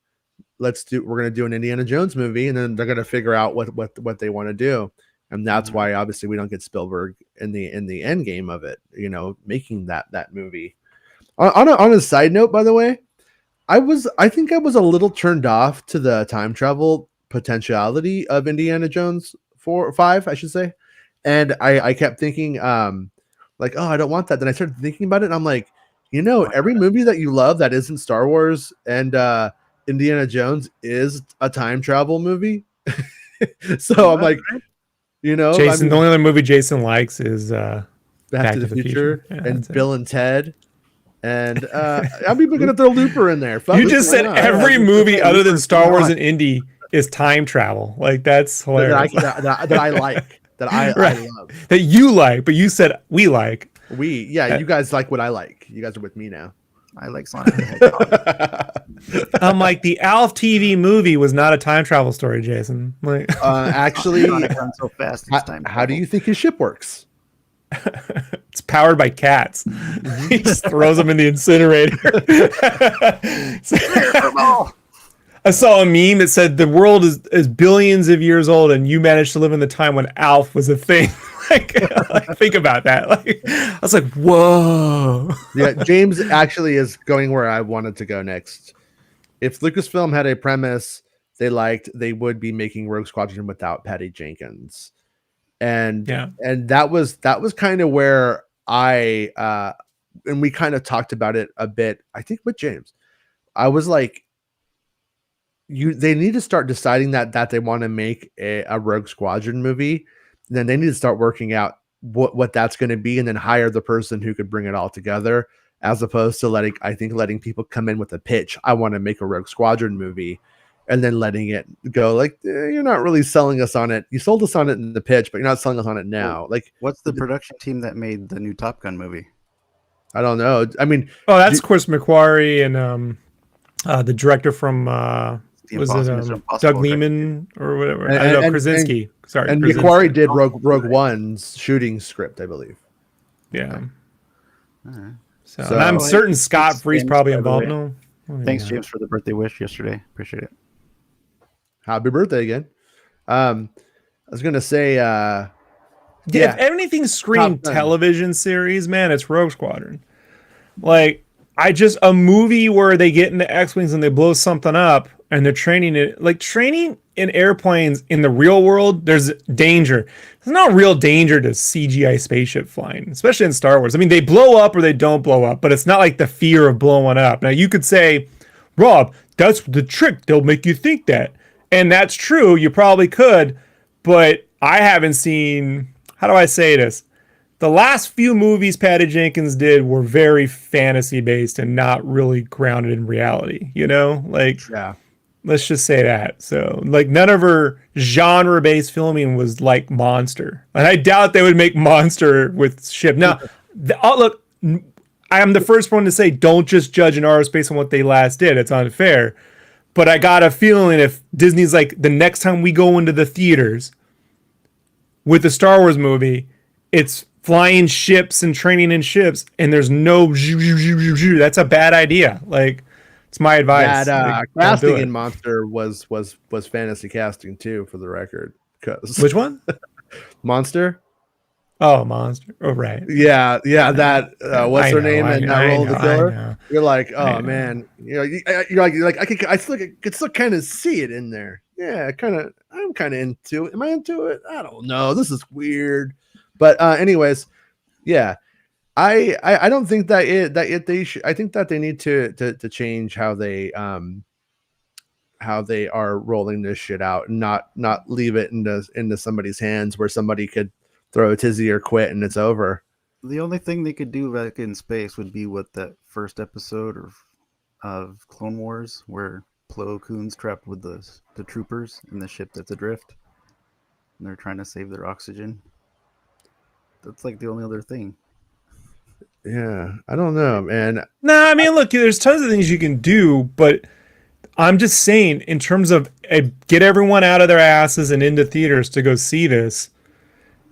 We're going to do an Indiana Jones movie, and then they're going to figure out what they want to do. And that's why obviously we don't get Spielberg in the end game of it, making that movie. On a side note, by the way, I think I was a little turned off to the time travel potentiality of Indiana Jones 5, I should say. And I kept thinking, I don't want that. Then I started thinking about it, and I'm like, every movie that you love that isn't Star Wars and Indiana Jones is a time travel movie. So I'm like, Jason, the only other movie Jason likes is Back to the Future and Bill and Ted. And I'm even going to throw Looper in there. You just said every movie other than Star Wars and Indy is time travel. Like, that's hilarious. That I like. That I love. That you like, but you said we like. You guys like what I like. You guys are with me now. I like Sonic the Hedgehog. I'm like, the Alf TV movie was not a time travel story, Jason. Like, actually, Sonic runs so fast. How do you think his ship works? It's powered by cats. He just throws them in the incinerator. I saw a meme that said the world is billions of years old, and you managed to live in the time when Alf was a thing. Think about that. I was like, whoa. Yeah, James actually is going where I wanted to go next. If Lucasfilm had a premise they liked, they would be making Rogue Squadron without Patty Jenkins. And that was kind of where I and we kind of talked about it a bit, I think, with James. I was like, they need to start deciding that they want to make a Rogue Squadron movie. Then they need to start working out what that's going to be, and then hire the person who could bring it all together, as opposed to letting people come in with a pitch. I want to make a Rogue Squadron movie, and then letting it go. Like, you're not really selling us on it. You sold us on it in the pitch, but you're not selling us on it now. Like, what's the production team that made the new Top Gun movie? I don't know. I mean, that's Chris McQuarrie and the director from Doug Liman or whatever? I don't know, Krasinski. Sorry, and Krasinski. McQuarrie did Rogue One's shooting script, I believe. Yeah. Right. So I'm certain Scott Free's probably involved. No. Thanks, James, for the birthday wish yesterday. Appreciate it. Happy birthday again. I was gonna say, if anything screamed television series, man, it's Rogue Squadron. Like, a movie where they get into X-Wings and they blow something up and they're training it, like training in airplanes in the real world, there's danger. There's no real danger to CGI spaceship flying, especially in Star Wars. I mean, they blow up or they don't blow up, but it's not like the fear of blowing up. Now, you could say, Rob, that's the trick. They'll make you think that. And that's true. You probably could, but I haven't seen, how do I say this? The last few movies Patty Jenkins did were very fantasy based and not really grounded in reality, you know? Like, yeah. Let's just say that. So, like, none of her genre based filming was like Monster. And I doubt they would make Monster with ship. Now, look, I am the first one to say don't just judge an artist based on what they last did. It's unfair. But I got a feeling if Disney's like, the next time we go into the theaters with the Star Wars movie, it's flying ships and training in ships, and there's no that's a bad idea. Like, it's my advice. That casting in Monster was fantasy casting too, for the record. Which one? Monster. Oh, Monster. Oh, right. Yeah. That what's her name in that role of the killer? You're like, oh man, you're like I could still kind of see it in there. Yeah, I'm kind of into it. Am I into it? I don't know. This is weird. But anyways, yeah, I don't think they should. I think that they need to change how they are rolling this shit out, and not leave it into somebody's hands where somebody could throw a tizzy or quit and it's over. The only thing they could do back in space would be what that first episode of Clone Wars, where Plo Koon's trapped with the troopers in the ship that's adrift, and they're trying to save their oxygen. That's like the only other thing. Yeah, I don't know, man. No, I mean, look, there's tons of things you can do, but I'm just saying, in terms of get everyone out of their asses and into theaters to go see this,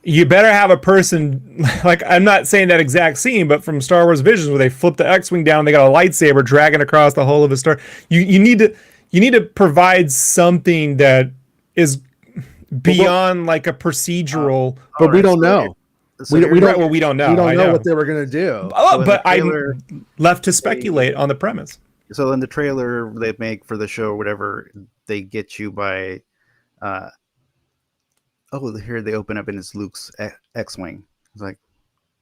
you better have a person, like, I'm not saying that exact scene, but from Star Wars Visions where they flip the X-Wing down, they got a lightsaber dragging across the hull of a star. You need to provide something that is beyond like a procedural. But we don't know. So we don't know. We don't know what they were going to do. But I'm left to speculate on the premise. So in the trailer they make for the show or whatever, they get you by, here they open up and it's Luke's X-Wing. It's like,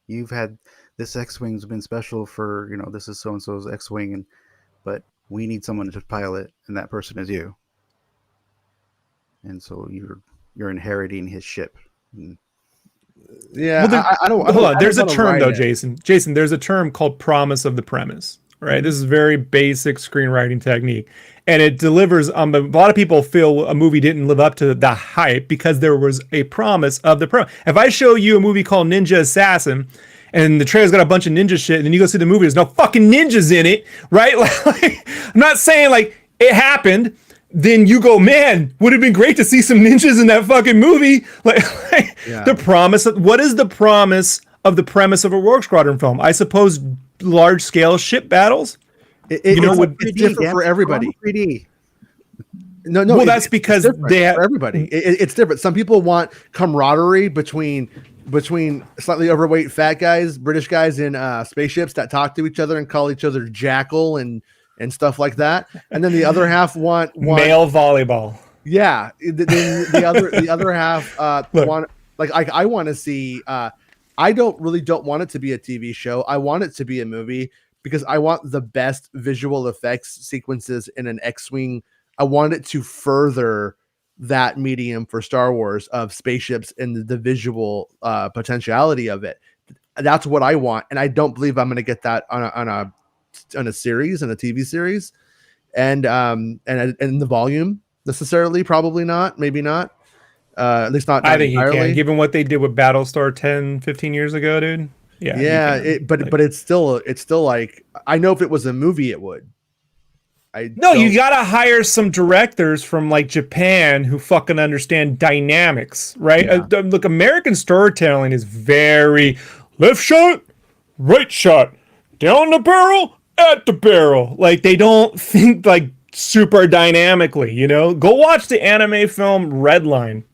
you've had this X-Wing's been special for, this is so-and-so's X-Wing, but we need someone to pilot, and that person is you. And so you're inheriting his ship. Yeah, well, I don't. Hold on. There's a term though, it. Jason. Jason, there's a term called promise of the premise. Right. This is very basic screenwriting technique, and it delivers. A lot of people feel a movie didn't live up to the hype because there was a promise of the premise. If I show you a movie called Ninja Assassin, and the trailer's got a bunch of ninja shit, and then you go see the movie, there's no fucking ninjas in it, right? Like, I'm not saying like it happened. Then you go, man, would have been great to see some ninjas in that fucking movie. The promise of, what is the promise of the premise of a Rogue Squadron film? I suppose large scale ship battles. It's different for everybody. 3D. No. Well, that's because they have for everybody. It's different. Some people want camaraderie between slightly overweight fat guys, British guys in spaceships that talk to each other and call each other Jackal and stuff like that. And then the other half want male volleyball. Yeah. The other half want, like I want to see. I don't want it to be a TV show. I want it to be a movie because I want the best visual effects sequences in an X-Wing. I want it to further that medium for Star Wars of spaceships and the visual potentiality of it. That's what I want, and I don't believe I'm going to get that on a series, on a TV series, and the volume necessarily. Probably not. Maybe not. At least not. I think entirely. you can, given what they did with Battlestar 10-15 years ago, dude. Yeah. But it's still like, I know if it was a movie, it would. You gotta hire some directors from like Japan who fucking understand dynamics, right? Yeah. Look, American storytelling is very left shot, right shot, down the barrel, at the barrel. Like, they don't think like super dynamically, Go watch the anime film Redline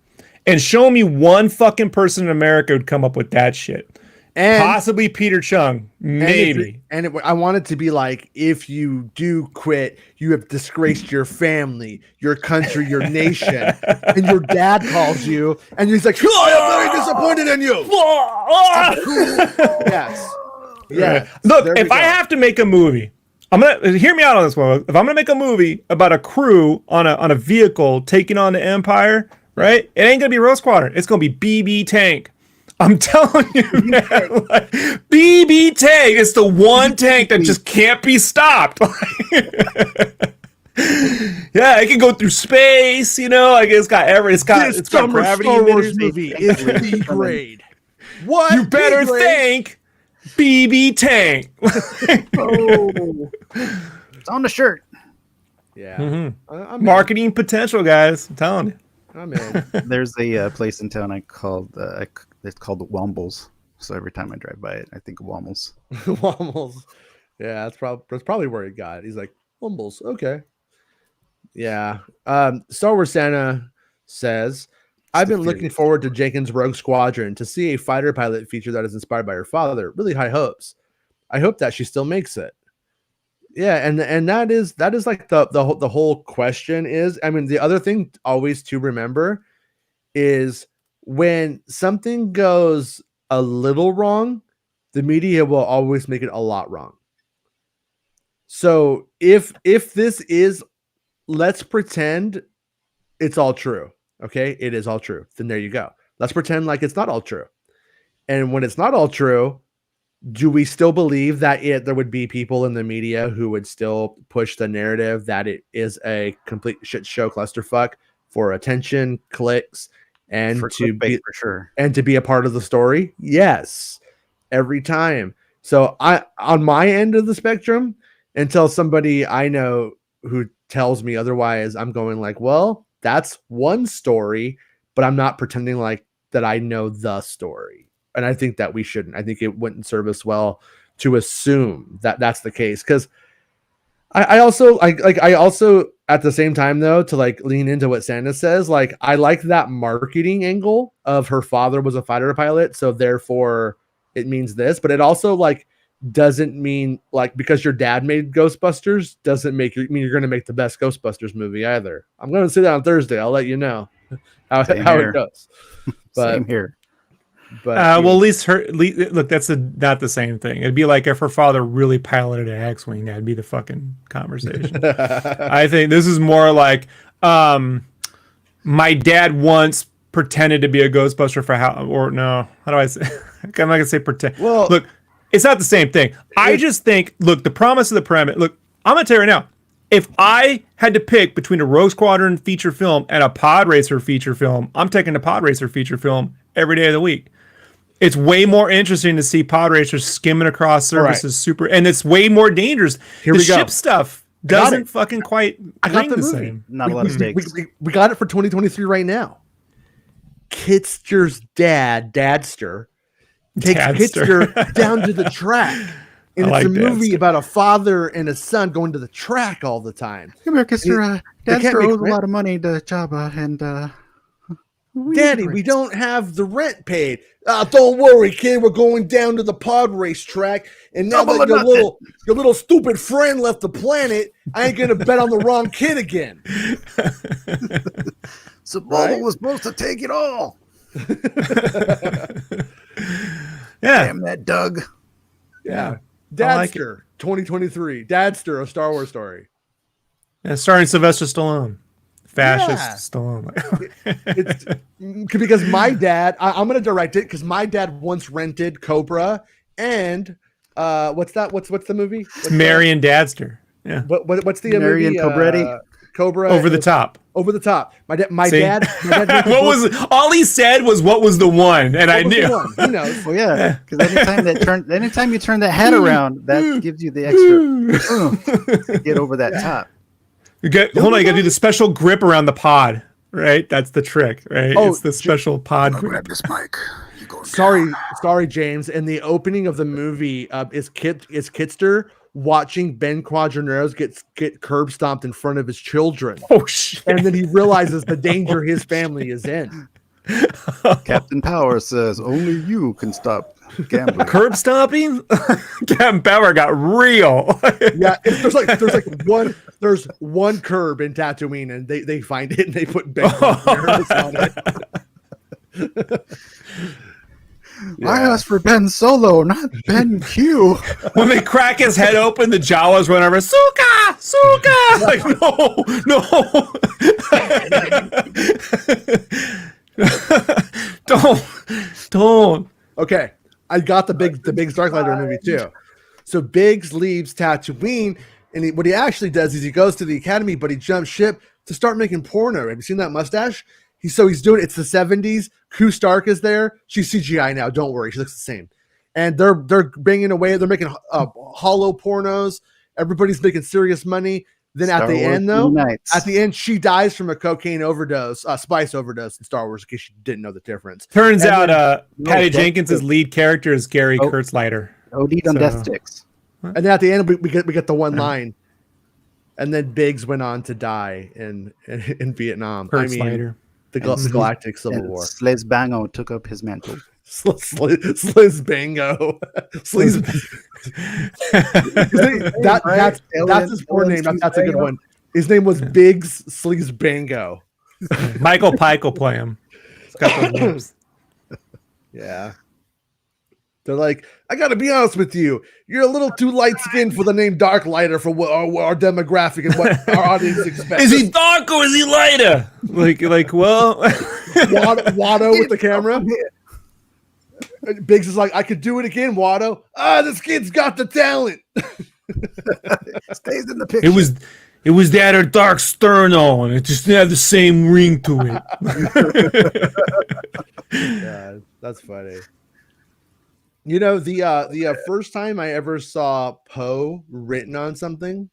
and show me one fucking person in America who'd come up with that shit. And possibly Peter Chung, maybe. I want it to be like, if you do quit, you have disgraced your family, your country, your nation, and your dad calls you, and he's like, "Oh, I'm very disappointed in you." Yes. Yeah. Look, if I have to make a movie, I'm gonna hear me out on this one. If I'm gonna make a movie about a crew on a vehicle taking on the Empire, right? It ain't gonna be Rogue Squadron. It's gonna be BB Tank. I'm telling you, man, like, BB Tank is the one tank that just can't be stopped. Yeah, it can go through space, you know. Like it's got gravity. Star Wars movie is B grade. What? You better think BB Tank. Oh, it's on the shirt. Yeah. Marketing potential, guys. I'm telling you. I'm in. There's a place in town it's called the Wombles. So every time I drive by it, I think of Wombles. Wombles. Yeah, that's probably where he got it. He's like, Wombles, okay. Yeah. Star Wars Santa says, I've been looking forward to Jenkins' Rogue Squadron to see a fighter pilot feature that is inspired by her father. Really high hopes. I hope that she still makes it. Yeah, and that is like the whole question is, I mean, the other thing always to remember is when something goes a little wrong, the media will always make it a lot wrong. So if this is, let's pretend it's all true. Okay, it is all true. Then there you go. Let's pretend like it's not all true. And when it's not all true, do we still believe that there would be people in the media who would still push the narrative that it is a complete shit show clusterfuck for attention, clicks, and For sure, and to be a part of the story? Yes, every time. So on my end of the spectrum, until somebody I know who tells me otherwise, I'm going like, well, that's one story, but I'm not pretending like that I know the story. And I think that we shouldn't. I think it wouldn't serve us well to assume that that's the case. Because I also at the same time, though, to like lean into what Santa says, like I like that marketing angle of her father was a fighter pilot, so therefore it means this. But it also like doesn't mean like because your dad made Ghostbusters doesn't mean you're going to make the best Ghostbusters movie either. I'm going to say that on Thursday. I'll let you know how it goes. But same here. But well, at least look, that's not the same thing. It'd be like if her father really piloted an X-wing, that'd be the fucking conversation. I think this is more like my dad once pretended to be a Ghostbuster how do I say? I'm not gonna say pretend. Well, look, it's not the same thing. I just think, look, the promise of the premise. Look, I'm gonna tell you right now. If I had to pick between a Rogue Squadron feature film and a Pod Racer feature film, I'm taking the Pod Racer feature film every day of the week. It's way more interesting to see pod racers skimming across surfaces, and it's way more dangerous. The ship stuff doesn't fucking quite ring the same. Not a lot of stakes. We got it for 2023 right now. Kitster's Dadster, takes Kitster down to the track. And it's a movie about a father and a son going to the track all the time. Come here, Kitster. Dadster owes a lot of money to Jabba, and Daddy, we don't have the rent paid. Don't worry, kid. We're going down to the pod race track, and now that your little stupid friend left the planet, I ain't gonna bet on the wrong kid again. So Bubba was supposed to take it all. Yeah, damn that Doug. Yeah, Dadster, 2023. Dadster, a Star Wars story. Yeah, starring Sylvester Stallone. Fascist Stallone. It's because my dad, I'm going to direct it because my dad once rented Cobra and what's that? What's the movie? Marion Dadster. Yeah. What's the Marion movie? Cobretti? Cobra. Over the Top. Over the Top. My dad what was it? All he said was what was the one, and I knew. Who knows? Well, yeah, because anytime you turn that head around, that gives you the extra to get over that top. Hold on, you gotta do the special grip around the pod, right? That's the trick, right? It's the special pod grip. Grab this mic. Sorry, James. In the opening of the movie, is Kitster watching Ben Quadraneros get curb stomped in front of his children. Oh shit! And then he realizes the danger his family is in. Captain Power says, "Only you can stop Gambler. Curb stomping? Captain Bauer got real. Yeah, there's one curb in Tatooine, and they find it and they put Ben on it. Yeah. I asked for Ben Solo, not Ben Q. When they crack his head open, the Jawas run over. Suka, Suka. Like no. Don't. Okay, I got the Biggs Darklighter movie too. So Biggs leaves Tatooine, and what he actually does is he goes to the academy, but he jumps ship to start making porno. Have you seen that mustache? He's doing it's the 70s. Koo Stark is there. She's CGI now. Don't worry, she looks the same. And they're banging away. They're making hollow pornos. Everybody's making serious money. Then at the end, she dies from a cocaine overdose, spice overdose in Star Wars. In case you didn't know the difference. Turns out, Patty Jenkins' lead character is Gary Kurtzleiter. OD'd on death sticks. And then at the end, we get the one line. And then Biggs went on to die in Vietnam. Kurtzleiter. The Galactic Civil War. Sliz Bango took up his mantle. Sliz Bango. That's his poor name. That's a good one. His name was Biggs Sleaze Bango. Michael Pike will play him. It's got those names. Yeah. They're like, I got to be honest with you. You're a little too light-skinned for the name Darklighter for what our demographic and what our audience expects. Is he dark or is he lighter? Well... Watto with the camera. Biggs is like, I could do it again, Watto. This kid's got the talent. Stays in the picture. It was that or Dark Sterno, and it just didn't have the same ring to it. Yeah, that's funny. You know, the first time I ever saw Poe written on something,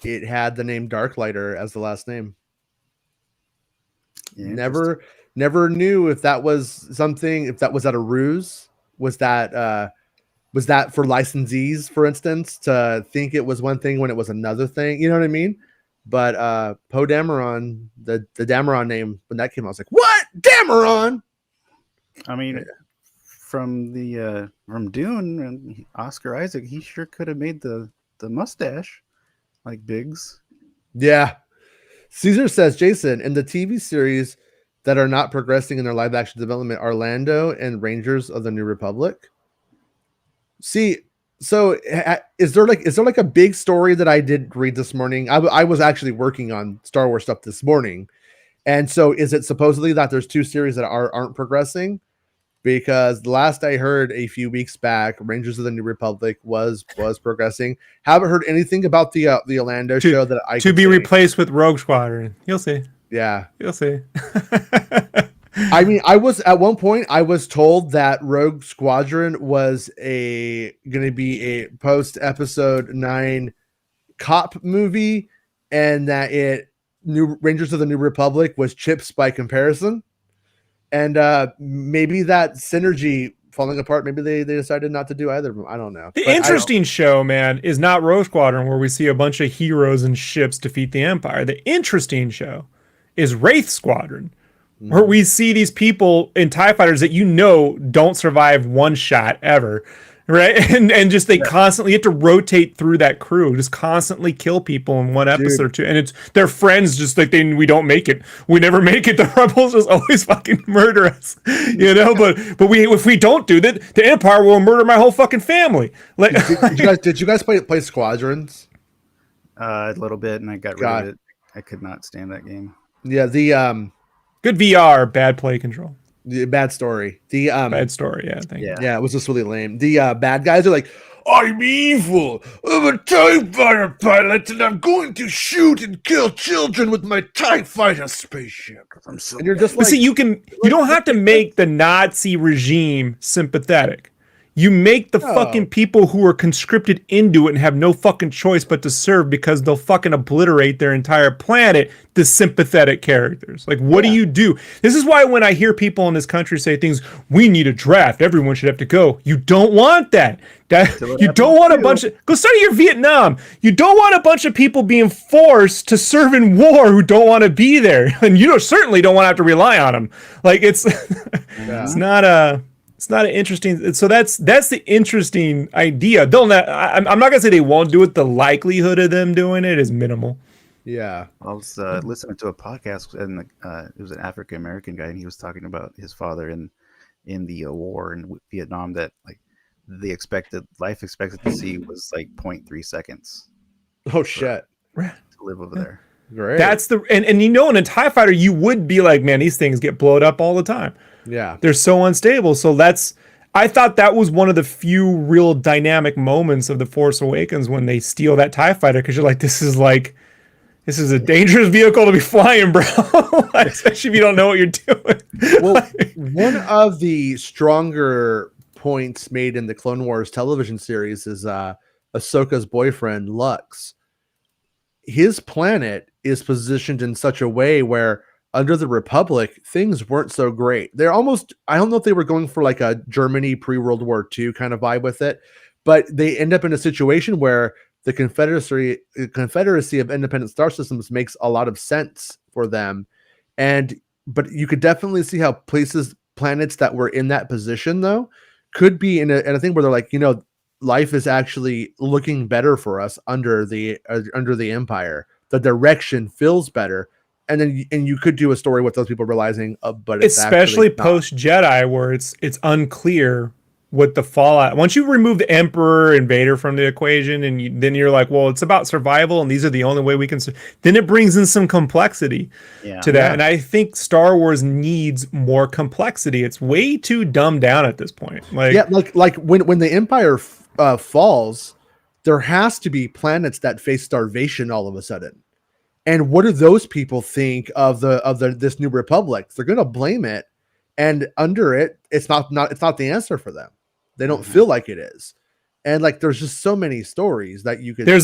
it had the name Darklighter as the last name. Yeah, never knew if that was something, if that was at a ruse. Was that for licensees, for instance, to think it was one thing when it was another thing? You know what I mean? But Poe Dameron, the Dameron name, when that came out, I was like, what? Dameron? I mean, from Dune and Oscar Isaac, he sure could have made the mustache like Biggs. Yeah. Caesar says, Jason, in the TV series that are not progressing in their live action development, are Lando and Rangers of the New Republic. See, so is there like a big story that I did read this morning? I was actually working on Star Wars stuff this morning. And so is it supposedly that there's two series that aren't progressing? Because the last I heard a few weeks back, Rangers of the New Republic was progressing. Haven't heard anything about the Orlando show that I to be replaced with Rogue Squadron. You'll see. Yeah, you'll see. I mean, at one point I was told that Rogue Squadron was going to be a post episode 9 cop movie, and that Rangers of the New Republic was chips by comparison. And maybe that synergy falling apart, maybe they decided not to do either of them. I don't know. The interesting show, man, is not Rogue Squadron, where we see a bunch of heroes and ships defeat the Empire. The interesting show is Wraith Squadron, where we see these people in TIE fighters that don't survive one shot ever. Right. And just they constantly have to rotate through that crew, just constantly kill people in one episode or two. And it's their friends just like we don't make it. We never make it. The rebels just always fucking murder us. But if we don't do that, the Empire will murder my whole fucking family. Like did you guys play Squadrons? A little bit, and I got rid of it. I could not stand that game. Yeah, the good VR, bad play control. The bad story. Bad story, yeah. Thank you. Yeah, it was just really lame. The bad guys are like, I'm evil. I'm a TIE fighter pilot, and I'm going to shoot and kill children with my TIE fighter spaceship. And you're just like, see, you don't have to make the Nazi regime sympathetic. You make the fucking people who are conscripted into it and have no fucking choice but to serve because they'll fucking obliterate their entire planet, the sympathetic characters. Like, what do you do? This is why when I hear people in this country say things, we need a draft, everyone should have to go. You don't want that. You don't want a bunch of... Go study your Vietnam. You don't want a bunch of people being forced to serve in war who don't want to be there. And you certainly don't want to have to rely on them. Like, it's not a... It's not an interesting. So that's the interesting idea. I'm not gonna say they won't do it. The likelihood of them doing it is minimal. Yeah. I was listening to a podcast, and it was an African American guy, and he was talking about his father in the war in Vietnam. That like the life expectancy was like 0.3 seconds. Oh shit! To live over there. Great. That's and in a TIE fighter, you would be like, man, these things get blown up all the time. Yeah, they're so unstable. So I thought that was one of the few real dynamic moments of The Force Awakens when they steal that TIE fighter, because you're like, this is a dangerous vehicle to be flying, bro. Especially if you don't know what you're doing. Well, one of the stronger points made in the Clone Wars television series is Ahsoka's boyfriend, Lux. His planet is positioned in such a way where under the Republic, things weren't so great. They're almost, I don't know if they were going for like a Germany pre-World War II kind of vibe with it, but they end up in a situation where the Confederacy of Independent Star Systems makes a lot of sense for them. But you could definitely see how planets that were in that position, though, could be in a thing where they're like, life is actually looking better for us under the Empire. The direction feels better. And then you could do a story with those people realizing, but it's especially post Jedi, where it's unclear what the fallout. Once you remove the Emperor and Vader from the equation, and then you're like, well, it's about survival, and these are the only way we can. Then it brings in some complexity to that, yeah. And I think Star Wars needs more complexity. It's way too dumbed down at this point. Like when the Empire falls, there has to be planets that face starvation all of a sudden. And what do those people think of this new Republic? They're going to blame it, and under it, it's not the answer for them. They don't feel like it is, and like there's just so many stories that you could. They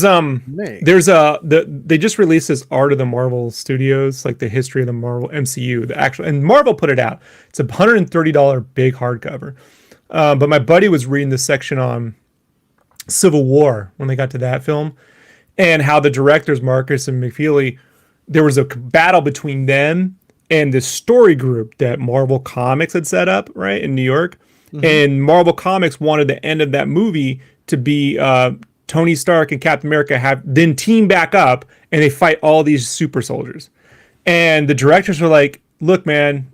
just released this Art of the Marvel Studios, like the history of the Marvel MCU. And Marvel put it out. It's $130 big hardcover, but my buddy was reading the section on Civil War when they got to that film. And how the directors, Marcus and McFeely, there was a battle between them and this story group that Marvel Comics had set up, right, in New York. Mm-hmm. And Marvel Comics wanted the end of that movie to be Tony Stark and Captain America have then team back up, and they fight all these super soldiers. And the directors were like, look, man,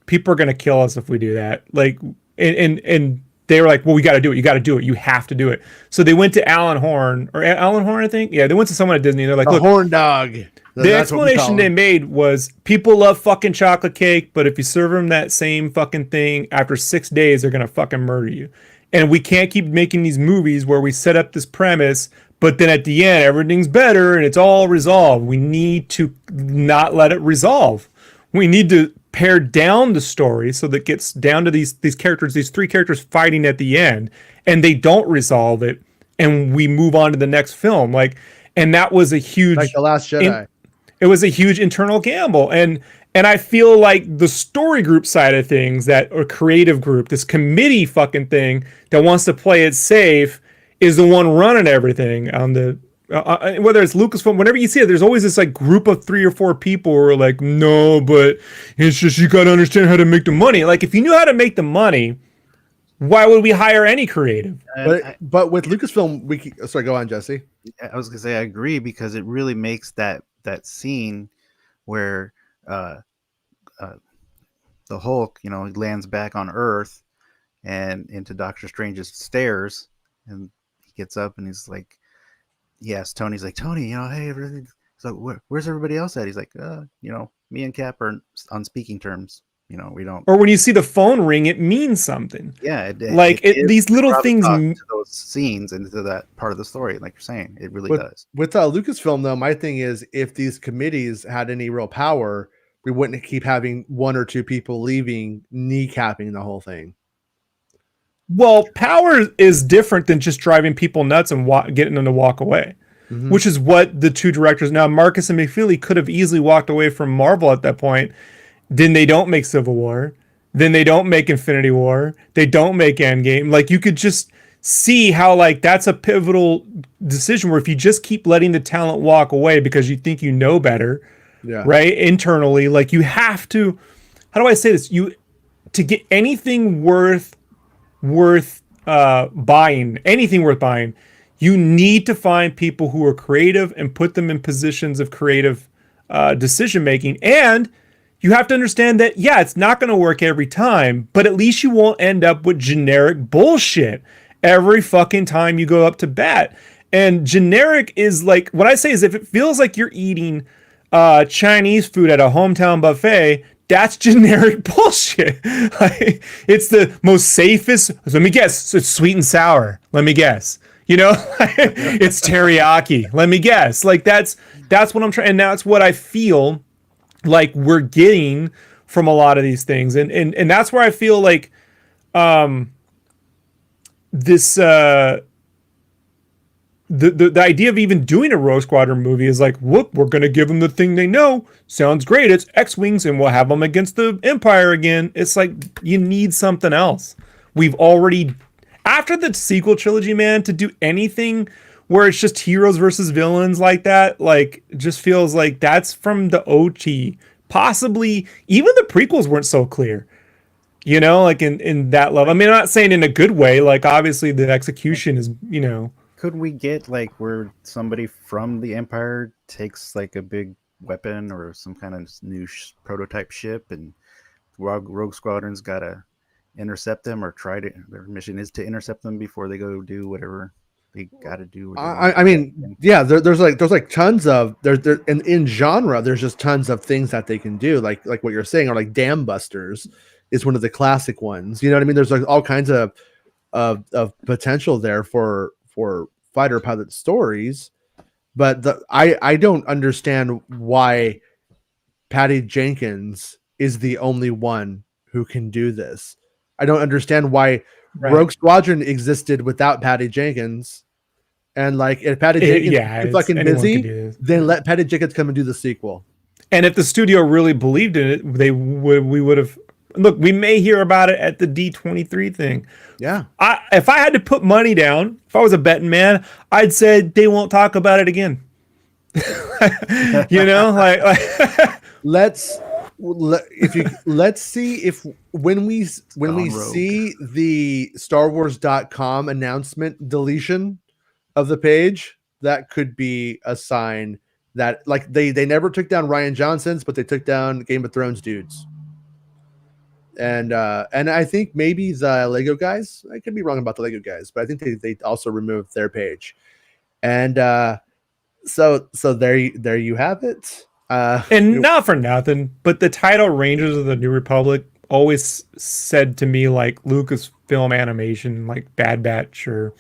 people are going to kill us if we do that. Like, and they were like, well, we got to do it. You got to do it. You have to do it. So they went to Alan Horn, I think. Yeah, they went to someone at Disney. They're like, look, Horn Dog. The explanation they made was people love fucking chocolate cake, but if you serve them that same fucking thing after 6 days, they're going to fucking murder you. And we can't keep making these movies where we set up this premise, but then at the end, everything's better and it's all resolved. We need to not let it resolve. We need to pare down the story so that it gets down to these characters, these three characters fighting at the end, and they don't resolve it, and we move on to the next film. And that was a huge, like The Last Jedi. It was a huge internal gamble, and I feel like the story group side of things, or creative group, this committee fucking thing that wants to play it safe, is the one running everything on the. Whether it's Lucasfilm, whenever you see it, there's always this like group of 3 or 4 people who are like, no, but it's just you got to understand how to make the money. Like, if you knew how to make the money, why would we hire any creative? But with Lucasfilm, sorry, go on, Jesse. I was gonna say I agree, because it really makes that scene where the Hulk, lands back on Earth and into Doctor Strange's stairs, and he gets up and he's like. Yes, Tony's like, Tony, hey, everything. So where's everybody else at? He's like, me and Cap are on speaking terms. We don't. Or when you see the phone ring, it means something. Yeah, these little things. To those scenes and to that part of the story, like you're saying, it really does. With Lucasfilm, though, my thing is, if these committees had any real power, we wouldn't keep having 1 or 2 people leaving, kneecapping the whole thing. Well, power is different than just driving people nuts and getting them to walk away, which is what the 2 directors now, Marcus and McFeely, could have easily walked away from Marvel at that point. Then they don't make Civil War. Then they don't make Infinity War. They don't make Endgame. Like, you could just see how that's a pivotal decision where if you just keep letting the talent walk away because you think you know better, right? Internally, you have to. How do I say this? To get anything worth worth buying, anything worth buying, you need to find people who are creative and put them in positions of creative decision making. And you have to understand that, yeah, it's not going to work every time, but at least you won't end up with generic bullshit every fucking time you go up to bat. And generic is like, what I say is, if it feels like you're eating Chinese food at a hometown buffet, that's generic bullshit. Like, it's the most safest. Let me guess. It's sweet and sour. Let me guess. You know, it's teriyaki. Let me guess. Like, that's what I'm trying. And that's what I feel like we're getting from a lot of these things. And that's where I feel like this the idea of even doing a Rogue Squadron movie is like, whoop, we're going to give them the thing they know. Sounds great. It's X-Wings and we'll have them against the Empire again. It's like, you need something else. We've already, after the sequel trilogy, man, to do anything where it's just heroes versus villains like that, like, it just feels like that's from the OT. Possibly even the prequels weren't so clear, you know, like in that level. I mean, I'm not saying in a good way. Like, obviously the execution is, you know. Could we get like where somebody from the Empire takes like a big weapon or some kind of new prototype ship, and Rogue Squadron's got to intercept them, or try to, their mission is to intercept them before they go do whatever they got to do. I mean, yeah, there's like tons of there in genre. There's just tons of things that they can do, like what you're saying, or like Dam Busters is one of the classic ones. You know what I mean? There's like all kinds of potential there for fighter pilot stories, but I don't understand why Patty Jenkins is the only one who can do this. I don't understand why Rogue Squadron existed without Patty Jenkins, and like, if Patty Jenkins is fucking busy, then let Patty Jenkins come and do the sequel. And if the studio really believed in it, we would have. Look, we may hear about it at the D23 thing. Yeah. If I had to put money down, if I was a betting man, I'd say they won't talk about it again. You know, like let's see if when we see the StarWars.com announcement deletion of the page, that could be a sign that, like, they never took down Rian Johnson's, but they took down Game of Thrones dudes. And I think maybe the Lego guys, I could be wrong about the Lego guys, but I think they also removed their page. And so there you have it. And not for nothing, but the title Rangers of the New Republic always said to me like Lucasfilm animation, like Bad Batch, or,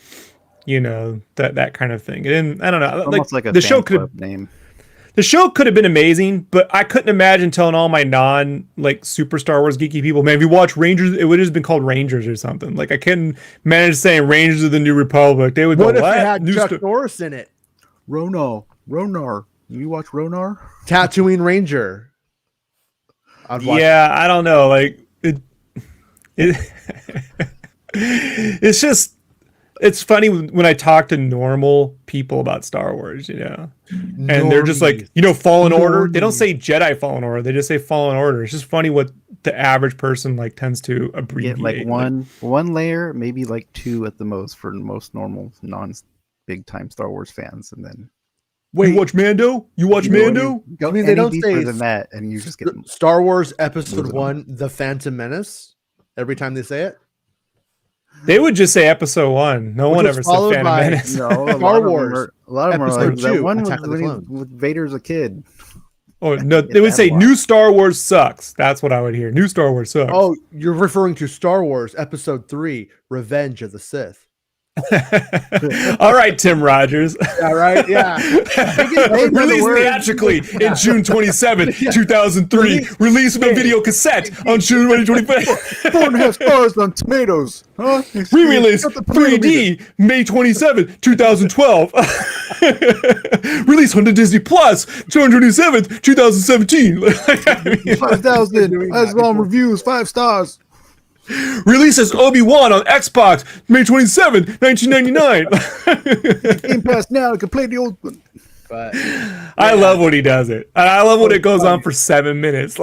you know, that kind of thing. And I don't know, almost like a the show could name. The show could have been amazing, but I couldn't imagine telling all my non super Star Wars geeky people, man, if you watch Rangers, it would have just been called Rangers or something. Like, I couldn't manage saying Rangers of the New Republic. They would what if it had Chuck Norris in it? Ronar. You watch Ronar? Tatooine Ranger. Yeah, I don't know. Like, it's just, it's funny when I talk to normal people about Star Wars, you know, and they're just like, you know, Fallen Order. They don't say Jedi Fallen Order. They just say Fallen Order. It's just funny what the average person like tends to abbreviate. Get like one layer, maybe like two at the most for most normal big time Star Wars fans, and then. Wait, you watch Mando? You watch Mando? I mean, they don't say than that, and you just get Star Wars Episode 1, The Phantom Menace. Every time they say it, they would just say Episode 1. No one ever said Phantom Menace. No, Star Wars. A lot of them are like that one with Vader's a kid. Oh no, they would say New Star Wars sucks. That's what I would hear. New Star Wars sucks. Oh, you're referring to Star Wars Episode 3, Revenge of the Sith. All right, Tim Rogers. All right, yeah. Released theatrically in June 27, 2003. Released on video cassette on June 2025. 4.5 stars on Tomatoes. Huh? Re-release 3D May 27, 2012. Released on the Disney Plus June 27, 2017. 5,000 as long reviews, 5 stars. Releases Obi-Wan on Xbox May 27, 1999. Game Pass now to play the old one. But I love when he does it. And I love when it goes on for 7 minutes.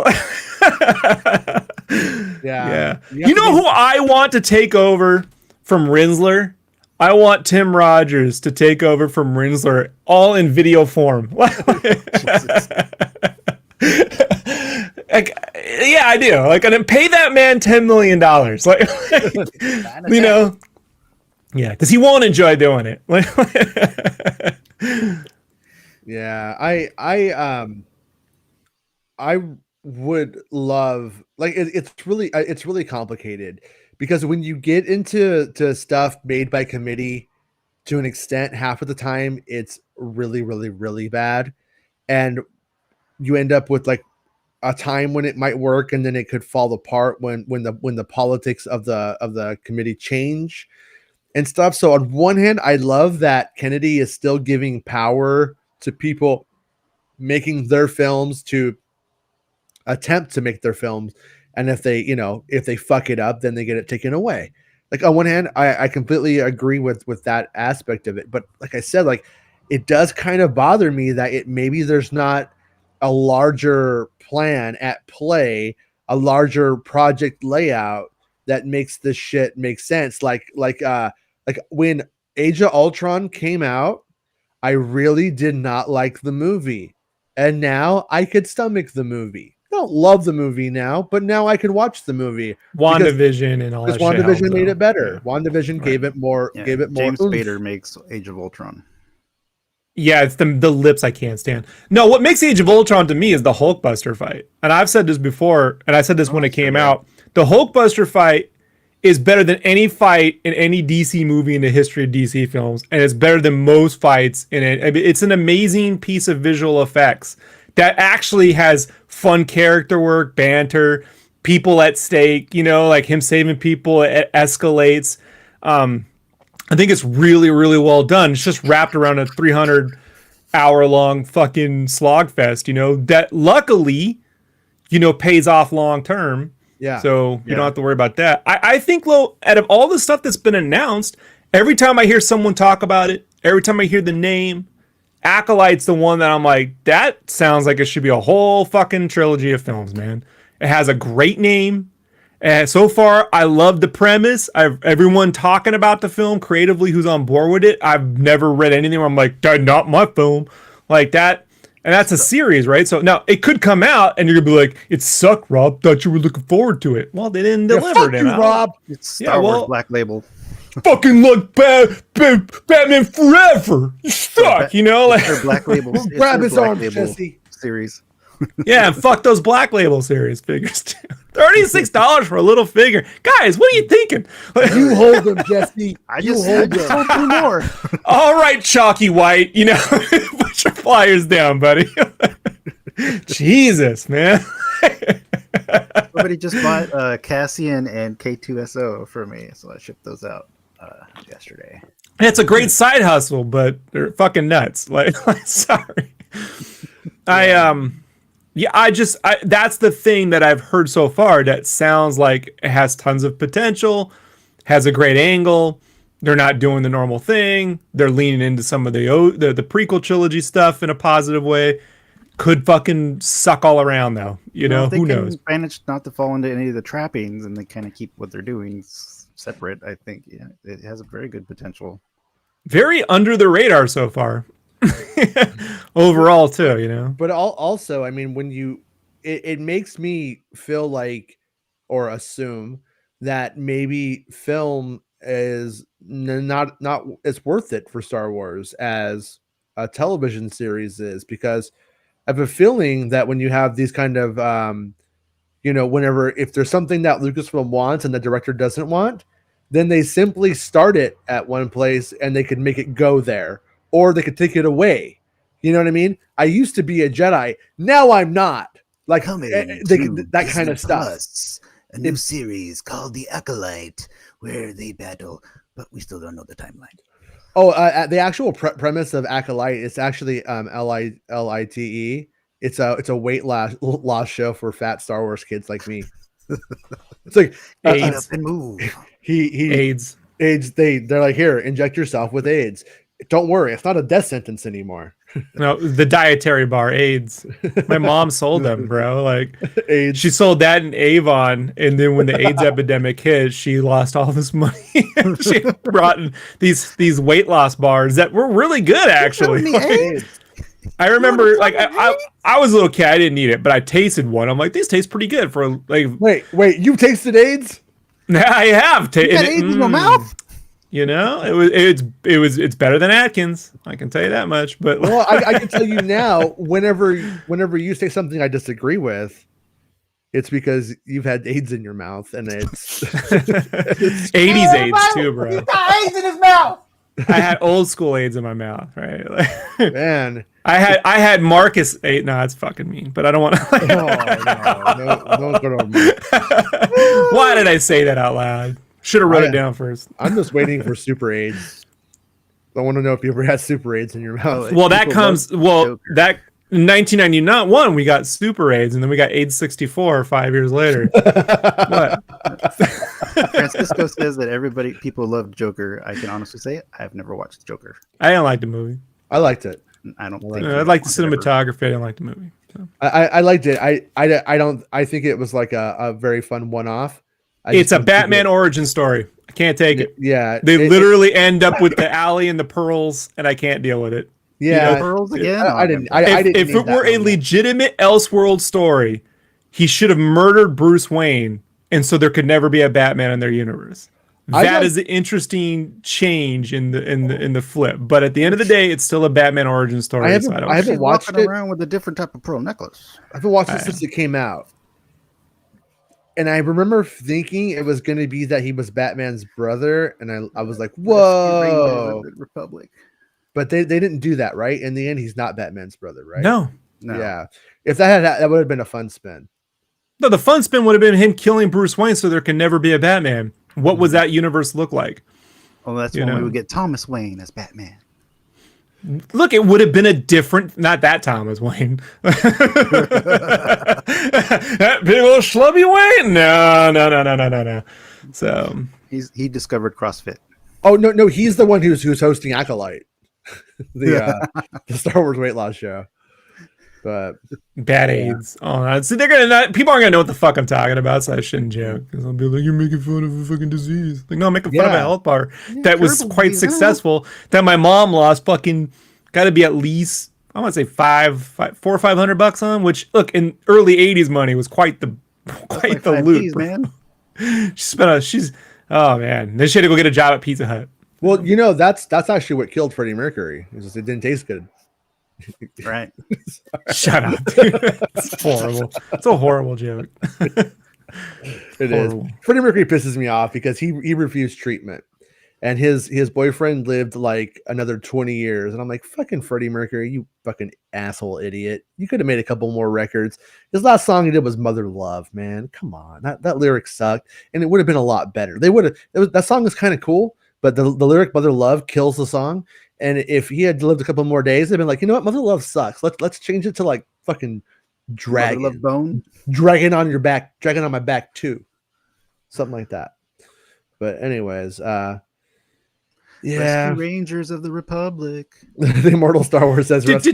Yeah. You know who I want to take over from Rinsler? I want Tim Rogers to take over from Rinsler, all in video form. Like, yeah, I do. Like, and then pay that man $10 million. Like, you know, yeah, because he won't enjoy doing it. Yeah, I would love, like, it's really complicated, because when you get into stuff made by committee, to an extent, half of the time it's really, really, really bad, and you end up with like a time when it might work, and then it could fall apart when the politics of the committee change and stuff. So on one hand, I love that Kennedy is still giving power to people making their films to attempt to make their films, and if they fuck it up, then they get it taken away. Like, on one hand, I completely agree with that aspect of it, but like I said, like, it does kind of bother me that maybe there's not a larger plan at play, a larger project layout that makes this shit make sense. Like when Age of Ultron came out, I really did not like the movie, and now I could stomach the movie. I don't love the movie now, but now I can watch the movie. WandaVision and all that. Because WandaVision made it better. Yeah. WandaVision gave it more. Yeah. Gave it more. James Spader makes Age of Ultron. Yeah, it's the lips I can't stand. No, what makes Age of Ultron to me is the Hulkbuster fight. And I've said this before, and I said this when it came out. The Hulkbuster fight is better than any fight in any DC movie in the history of DC films, and it's better than most fights in it. I mean, it's an amazing piece of visual effects that actually has fun character work, banter, people at stake, you know, like him saving people, it escalates. I think it's really, really well done. It's just wrapped around a 300-hour-long fucking slogfest, you know, that luckily, you know, pays off long term. Yeah. So you don't have to worry about that. I think, though, out of all the stuff that's been announced, every time I hear someone talk about it, every time I hear the name, Acolyte's the one that I'm like, that sounds like it should be a whole fucking trilogy of films, man. It has a great name. And so far, I love the premise. Everyone talking about the film creatively who's on board with it. I've never read anything where I'm like, that's not my film. Like that. And that's a series, right? So now it could come out and you're going to be like, it sucked, Rob. Thought you were looking forward to it. Well, they didn't deliver it. Rob. It's Star Wars Black Label. Fucking like Batman Forever. You suck, you know? Like, Black Label. Grab his arm, Jesse. Series. Yeah, and fuck those Black Label series figures too. $36 for a little figure. Guys, what are you thinking? You hold them, Jesse. I just hold two more. All right, Chalky White, you know, put your flyers down, buddy. Jesus, man. Somebody just bought Cassian and K2SO for me, so I shipped those out yesterday. It's a great side hustle, but they're fucking nuts. Like sorry. That's the thing that I've heard so far that sounds like it has tons of potential, has a great angle. They're not doing the normal thing. They're leaning into some of the prequel trilogy stuff in a positive way. Could fucking suck all around though. You know, who knows? They managed not to fall into any of the trappings, and they kind of keep what they're doing separate. I think it has a very good potential. Very under the radar so far. Overall too, you know. But also, I mean, when it makes me feel like, or assume that maybe film is not it's worth it for Star Wars as a television series is, because I have a feeling that when you have these kind of if there's something that Lucasfilm wants and the director doesn't want, then they simply start it at one place and they could make it go there, or they could take it away. You know what I mean? I used to be a Jedi. Now I'm not. Like, that kind of stuff. Plus, a new series called The Acolyte, where they battle, but we still don't know the timeline. Oh, the actual premise of Acolyte is actually LITE. It's a weight loss show for fat Star Wars kids like me. It's like Get up and move. AIDS. They're like, here, inject yourself with AIDS. Don't worry, it's not a death sentence anymore. No, the dietary bar, AIDS. My mom sold them, bro. Like AIDS. she sold that in Avon, and then when the AIDS epidemic hit, she lost all this money. She brought in these weight loss bars that were really good, actually. Like, I remember, like I was a little kid, I didn't eat it, but I tasted one. I'm like, these taste pretty good for like. Wait, you tasted AIDS? I have. You got AIDS in your mouth? You know, it's better than Atkins. I can tell you that much. But well, I can tell you now. Whenever you say something I disagree with, it's because you've had AIDS in your mouth, and it's 80s AIDS too, bro. He's got AIDS in his mouth. I had old school AIDS in my mouth, right? Man, I had Marcus AIDS. No, that's fucking mean. But I don't want to. Don't go to. Why did I say that out loud? Should have wrote it down first. I'm just waiting for Super AIDS. I want to know if you ever had Super AIDS in your mouth. Well, that comes. Well, that in 1991 we got Super AIDS, and then we got AIDS 64 5 years later. What? Francisco says that people love Joker. I can honestly say it. I've never watched Joker. I didn't like the movie. I liked it. I don't think I like the cinematography. I didn't like the movie. So. I liked it. I don't. I think it was like a very fun one-off. It's a Batman origin story. I can't take it. Yeah, they literally end up with the alley and the pearls, and I can't deal with it. Yeah, pearls again. I didn't. If it were a legitimate Elseworld story, he should have murdered Bruce Wayne, and so there could never be a Batman in their universe. That is the interesting change in the flip. But at the end of the day, it's still a Batman origin story. I haven't watched it around with a different type of pearl necklace. I haven't watched it since it came out. And I remember thinking it was going to be that he was Batman's brother, and I was like, "Whoa!" Republic, but they didn't do that, right? In the end, he's not Batman's brother, right? No. Yeah, if that would have been a fun spin. No, the fun spin would have been him killing Bruce Wayne, so there can never be a Batman. What would that universe look like? Well, that's when we would get Thomas Wayne as Batman. Look, it would have been a different, not that Thomas Wayne. That big old schlubby Wayne? No. So he discovered CrossFit. Oh no, he's the one who's hosting Acolyte, the Star Wars weight loss show. But bad AIDS. Oh, no. See, people aren't gonna know what the fuck I'm talking about, so I shouldn't joke. Because I'll be like, "You're making fun of a fucking disease." Like, no, I'm making fun of a health bar that was quite successful. That my mom lost fucking got to be at least I want to say $400 or $500 on. Which look in early '80s money was quite the loot, man. She's oh man, then she had to go get a job at Pizza Hut. Well, that's actually what killed Freddie Mercury. It didn't taste good. Right. Shut up, dude. It's horrible. It's a horrible joke. It horrible. Is. Freddie Mercury pisses me off because he refused treatment, and his boyfriend lived like another 20 years, and I'm like, fucking Freddie Mercury, you fucking asshole idiot. You could have made a couple more records. His last song he did was Mother Love, man. Come on, that lyric sucked, and it would have been a lot better. That song is kind of cool, but the lyric Mother Love kills the song. And if he had lived a couple more days, they'd been like, you know what, Mother Love sucks. Let's change it to like fucking dragon. Mother Love Bone, dragon on your back, dragon on my back too, something like that. But anyways, yeah, Rescue Rangers of the Republic. The immortal Star Wars says Rescue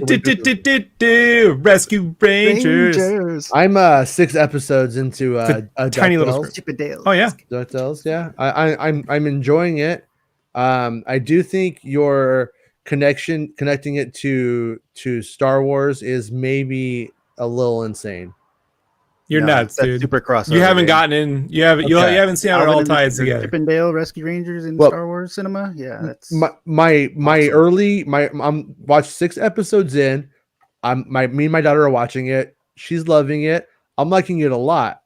Rangers. I'm 6 episodes into a tiny little Chippendales. Oh yeah, DuckTales. Yeah, I'm enjoying it. I do think your connecting it to Star Wars is maybe a little insane. You're nuts, dude. Super crossover. You haven't gotten in. You haven't seen how it all ties together. Chippendale Rescue Rangers in Star Wars cinema. Yeah, that's my I'm watched 6 episodes in. Me and my daughter are watching it. She's loving it. I'm liking it a lot.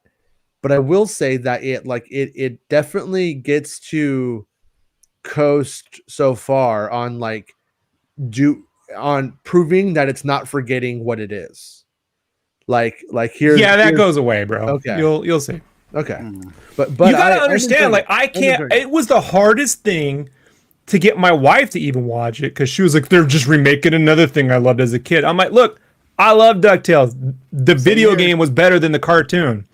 But I will say that it definitely gets to coast so far on on proving that it's not forgetting what it is. Like here, that goes away, bro. Okay, you'll see. Okay, but you gotta understand. I can't. It was the hardest thing to get my wife to even watch it because she was like, "They're just remaking another thing I loved as a kid." I'm like, "Look, I love DuckTales. The video game was better than the cartoon,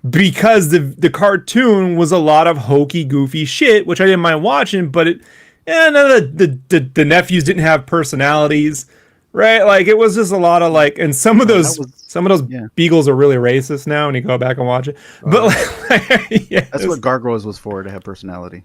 because the cartoon was a lot of hokey, goofy shit, which I didn't mind watching, but yeah, no, the nephews didn't have personalities, right? Like it was just a lot of like, and some of those yeah. Beagles are really racist now when you go back and watch it. But like, yeah, That's what Gargoyles was for, to have personality.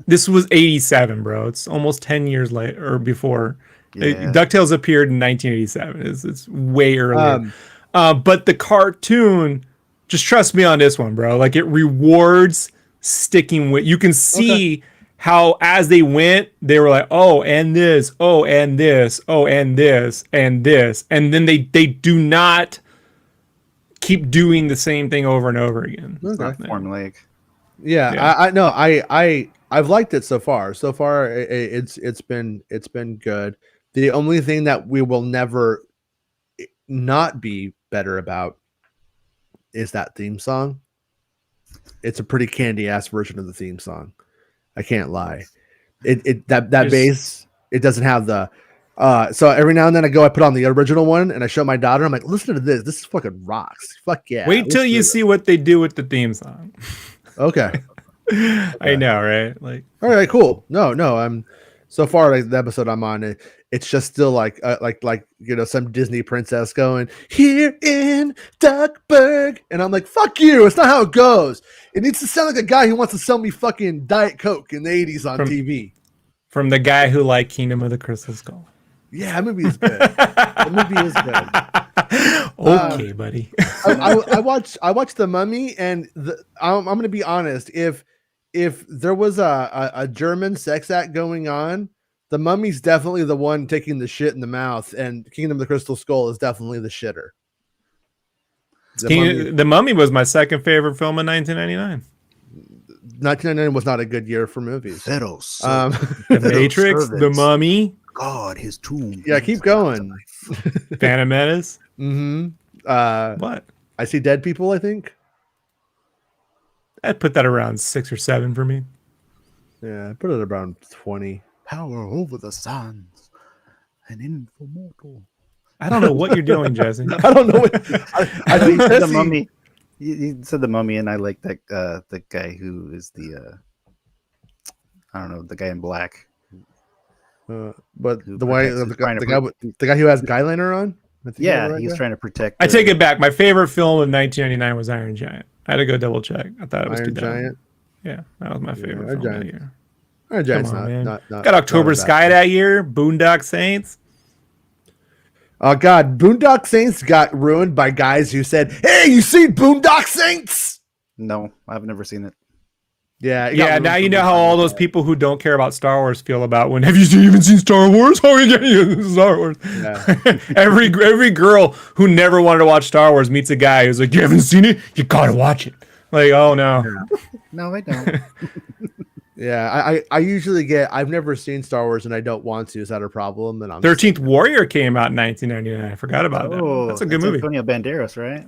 this was 87, bro. It's almost 10 years later or before. Yeah. DuckTales appeared in 1987. It's way earlier. But the cartoon, just trust me on this one, bro. Like it rewards sticking with. You can see how as they went, they were like, oh, and this, oh, and this, oh, and this, and this, and then they do not keep doing the same thing over and over again. It's not formulaic. Yeah. I know. I've liked it so far. So far, it's been good. The only thing that we will never not be better about is that theme song. It's a pretty candy ass version of the theme song. I can't lie. That bass, it doesn't have the so every now and then I put on the original one and I show my daughter, I'm like, listen to this. This is fucking rocks. Fuck yeah. Wait till you see what they do with the theme song. Okay. I know, right? Like, all right, cool. No, I'm so far like the episode I'm on, it's just still like some Disney princess going here in Duckburg, and I'm like, fuck you. It's not how it goes. It needs to sound like a guy who wants to sell me fucking Diet Coke in the 80s on TV. From the guy who liked Kingdom of the Crystal Skull. Yeah, that movie is good. That movie is good. Okay, buddy. I watched The Mummy, and I'm going to be honest. If there was a German sex act going on, The Mummy's definitely the one taking the shit in the mouth, and Kingdom of the Crystal Skull is definitely the shitter. The Mummy was my second favorite film in 1999. 1999 was not a good year for movies. The Matrix, The Mummy, God, his tomb. Yeah, keep going. Phantom Menace. What? I See Dead People, I think. I'd put that around 6 or 7 for me. Yeah, I put it around 20. Power over the sands, an infomortal. I don't know what you're doing, Jesse. I don't know what. I think The Mummy. You said The Mummy, and I like that the guy who is the I don't know, the guy in black. But the guy who has guyliner on. Yeah, he was trying to protect. I take it back. My favorite film of 1999 was Iron Giant. I had to go double check. I thought it was Iron 2000. Giant. Yeah, that was my favorite film that year. Iron Giant's not not got October Sky that year. Boondock Saints. Oh God, Boondock Saints got ruined by guys who said, "Hey, you seen Boondock Saints?" No, I've never seen it. Yeah. Now you know how all those people who don't care about Star Wars feel about when. Have you even seen Star Wars? How are you getting Star Wars? Yeah. every girl who never wanted to watch Star Wars meets a guy who's like, "You haven't seen it? You gotta watch it." Like, oh no. No, I don't. Yeah, I usually get. I've never seen Star Wars and I don't want to. Is that a problem? And 13th Warrior came out in 1999. I forgot about that. That's a good movie. Antonio Banderas, right?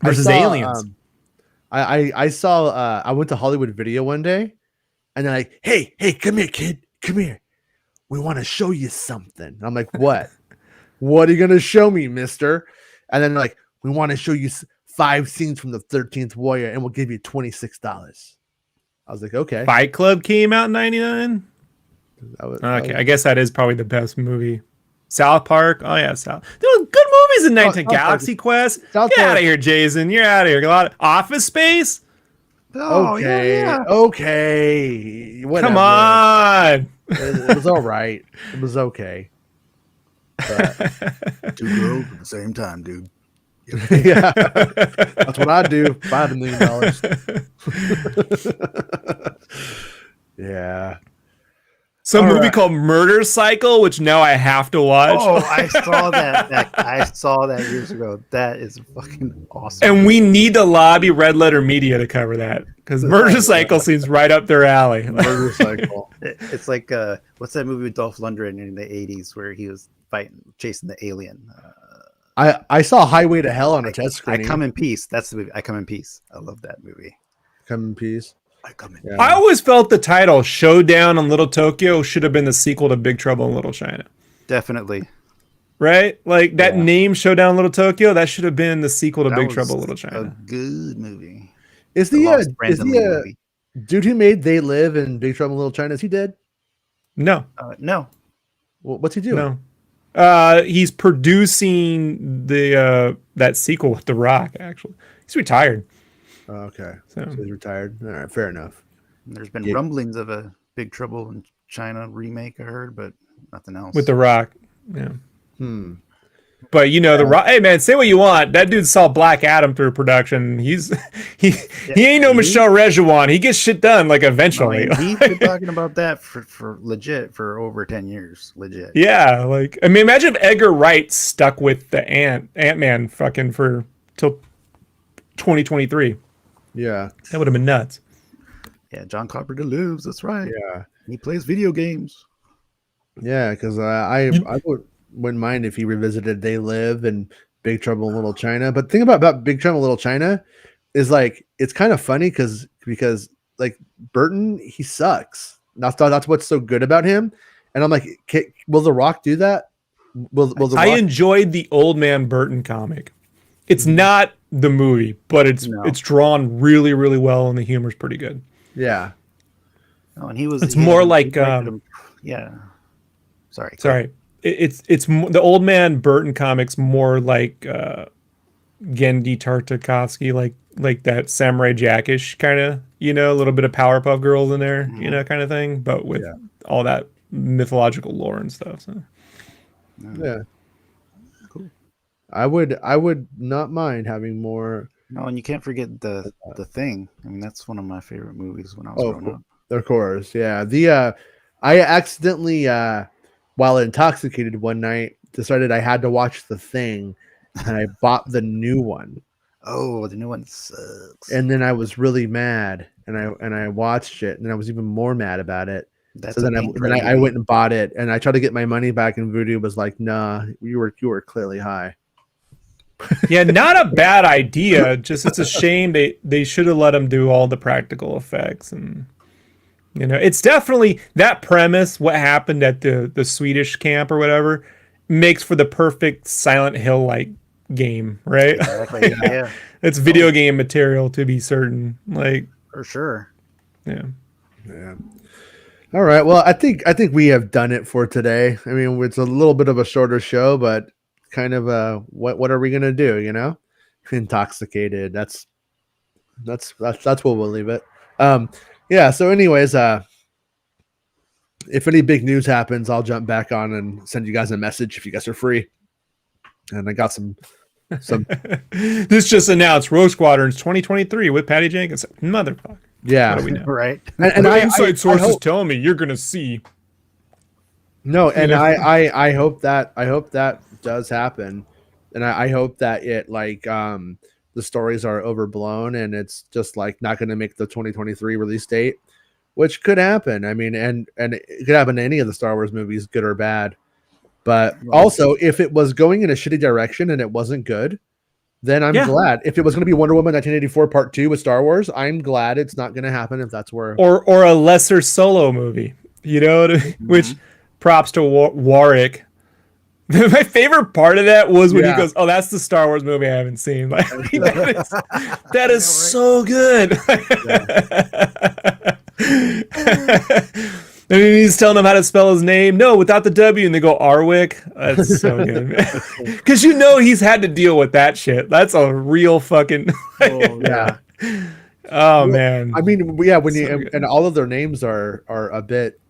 Versus aliens. I saw. I went to Hollywood Video one day, and they're like, "Hey, come here, kid, come here. We want to show you something." And I'm like, "What? What are you gonna show me, Mister?" And then they're like, "We want to show you 5 scenes from the 13th Warrior, and we'll give you $26." I was like, "Okay." Fight Club came out in 99. Okay, I guess that is probably the best movie. South Park. Oh yeah, South. There were good movies in 19. Galaxy Quest. Get out of here, Jason. You're out of here. A lot of Office Space. Oh, okay. Yeah. Okay. Whatever. Come on. It was all right. It was okay. But 2 girls at the same time, dude. Yeah. That's what I do. $5 million. Yeah. Some movie called Murder Cycle, which now I have to watch. Oh, I saw that. I saw that years ago. That is fucking awesome. And we need to lobby Red Letter Media to cover that because Murder Cycle seems right up their alley. Murder Cycle. It's like what's that movie with Dolph Lundgren in the 80s where he was chasing the alien? I saw Highway to Hell on a test screen. I Come in Peace. That's the movie. I Come in Peace. I love that movie. Come in Peace. I always felt the title Showdown in Little Tokyo should have been the sequel to Big Trouble in Little China. Definitely. Right? Like that name Showdown in Little Tokyo, that should have been the sequel to Big Trouble in Little China. A good movie. Is the dude who made They Live in Big Trouble in Little China, is he dead? No. No. Well, what's he doing? No. He's producing the that sequel with The Rock. Actually, he's retired. Oh, okay, So so he's retired. All right, fair enough. There's been rumblings of a Big Trouble in China remake, I heard, but nothing else. with The Rock. Yeah. But The Rock. Hey man, say what you want. That dude saw Black Adam through production. He ain't no Michelle Rejuan. He gets shit done like eventually. He's been talking about that for legit for over 10 years. Legit. Yeah, like I mean, imagine if Edgar Wright stuck with the Ant-Man fucking for till 2023. Yeah, that would have been nuts. Yeah, John Carpenter lives. That's right. Yeah, he plays video games. Yeah, because I wouldn't mind if he revisited They Live and Big Trouble in Little China. But the thing about Big Trouble in Little China is like it's kind of funny because like Burton, he sucks. That's what's so good about him. And I'm like, will The Rock do that? Will The Rock? I enjoyed the Old Man Burton comic. It's not the movie, but it's drawn really, really well, and the humor's pretty good. Yeah. Oh, and he was. It's more like yeah. Sorry. It's the Old Man Burton comics more like Gendy Tartakovsky, like that Samurai Jack-ish kind of, a little bit of Powerpuff Girls in there, kind of thing, but with all that mythological lore and stuff. So. Yeah. Cool. I would not mind having more. No, and you can't forget the Thing. I mean, that's one of my favorite movies when I was growing up. Of course, yeah. I accidentally, while intoxicated one night, decided I had to watch The Thing, and I bought the new one. Oh, the new one sucks. And then I was really mad, and I watched it, and I was even more mad about it. So then I went and bought it, and I tried to get my money back, and Voodoo was like, "Nah, you were clearly high." Yeah, not a bad idea. Just it's a shame they should have let him do all the practical effects, and it's definitely that premise. What happened at the Swedish camp or whatever makes for the perfect Silent Hill like game, right? Exactly. Yeah, it's video game material to be certain. Like for sure. Yeah. All right. Well, I think we have done it for today. I mean, it's a little bit of a shorter show, but kind of what are we gonna do? Intoxicated. That's what we'll leave it. Yeah. So, anyways, if any big news happens, I'll jump back on and send you guys a message if you guys are free. And I got some. This just announced Rogue Squadron's 2023 with Patty Jenkins. Motherfucker. Yeah. What do we know? Right. And inside sources tell me you're gonna see. No, and I hope that does happen, and I hope that it the stories are overblown and it's just like not going to make the 2023 release date, which could happen. I mean, and it could happen to any of the Star Wars movies, good or bad. But also, if it was going in a shitty direction and it wasn't good, then I'm glad. If it was going to be Wonder Woman 1984 Part 2 with Star Wars, I'm glad it's not going to happen if that's where or a lesser solo movie, which props to Warwick. My favorite part of that was when he goes, "Oh, that's the Star Wars movie I haven't seen." Like, that is so good. And he's telling them how to spell his name. No, without the W, and they go Arwick. That's so good, because he's had to deal with that shit. That's a real fucking. Oh man. I mean, when and all of their names are a bit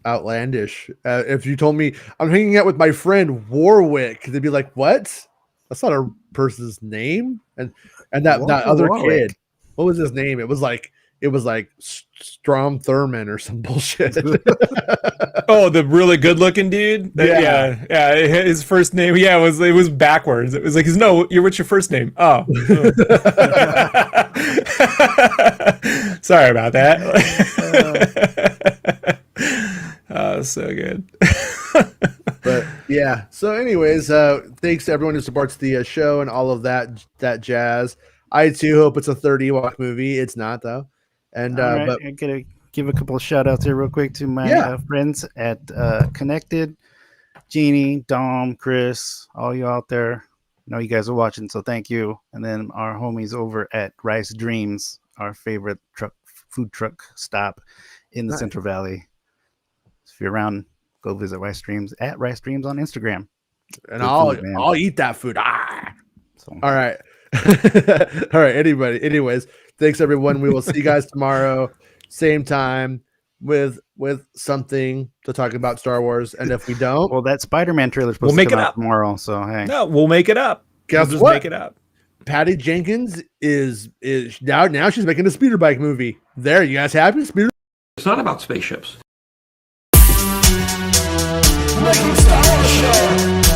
outlandish. If you told me I'm hanging out with my friend Warwick, they'd be like, "What? That's not a person's name." And that other kid, what was his name? It was like Strom Thurmond or some bullshit. Oh, the really good looking dude. Yeah. His first name, it was backwards. It was like, what's your first name? Oh. Sorry about that. Oh, so good. But yeah. So, anyways, thanks to everyone who supports the show and all of that jazz. I too hope it's a third Ewok movie. It's not though. And but I'm gonna give a couple of shout outs here real quick to my friends at Connected, Jeannie, Dom, Chris, all you out there. I know you guys are watching, so thank you. And then our homies over at Rice Dreams, our favorite food truck stop in the Central Valley. if you're around, go visit Rice Streams at Rice Streams on Instagram. And Good food, I'll eat that food. Ah. So, All right. All right. Anyways, thanks everyone. We will see you guys tomorrow, same time, with something to talk about Star Wars. And if we don't, well, that Spider-Man trailer is supposed to come out tomorrow. So hey, no, we'll make it up. Guess we'll just what? make it up. Patty Jenkins is now she's making a speeder bike movie. There, you guys happy? Speeder. It's not about spaceships. Making Star Wars Show.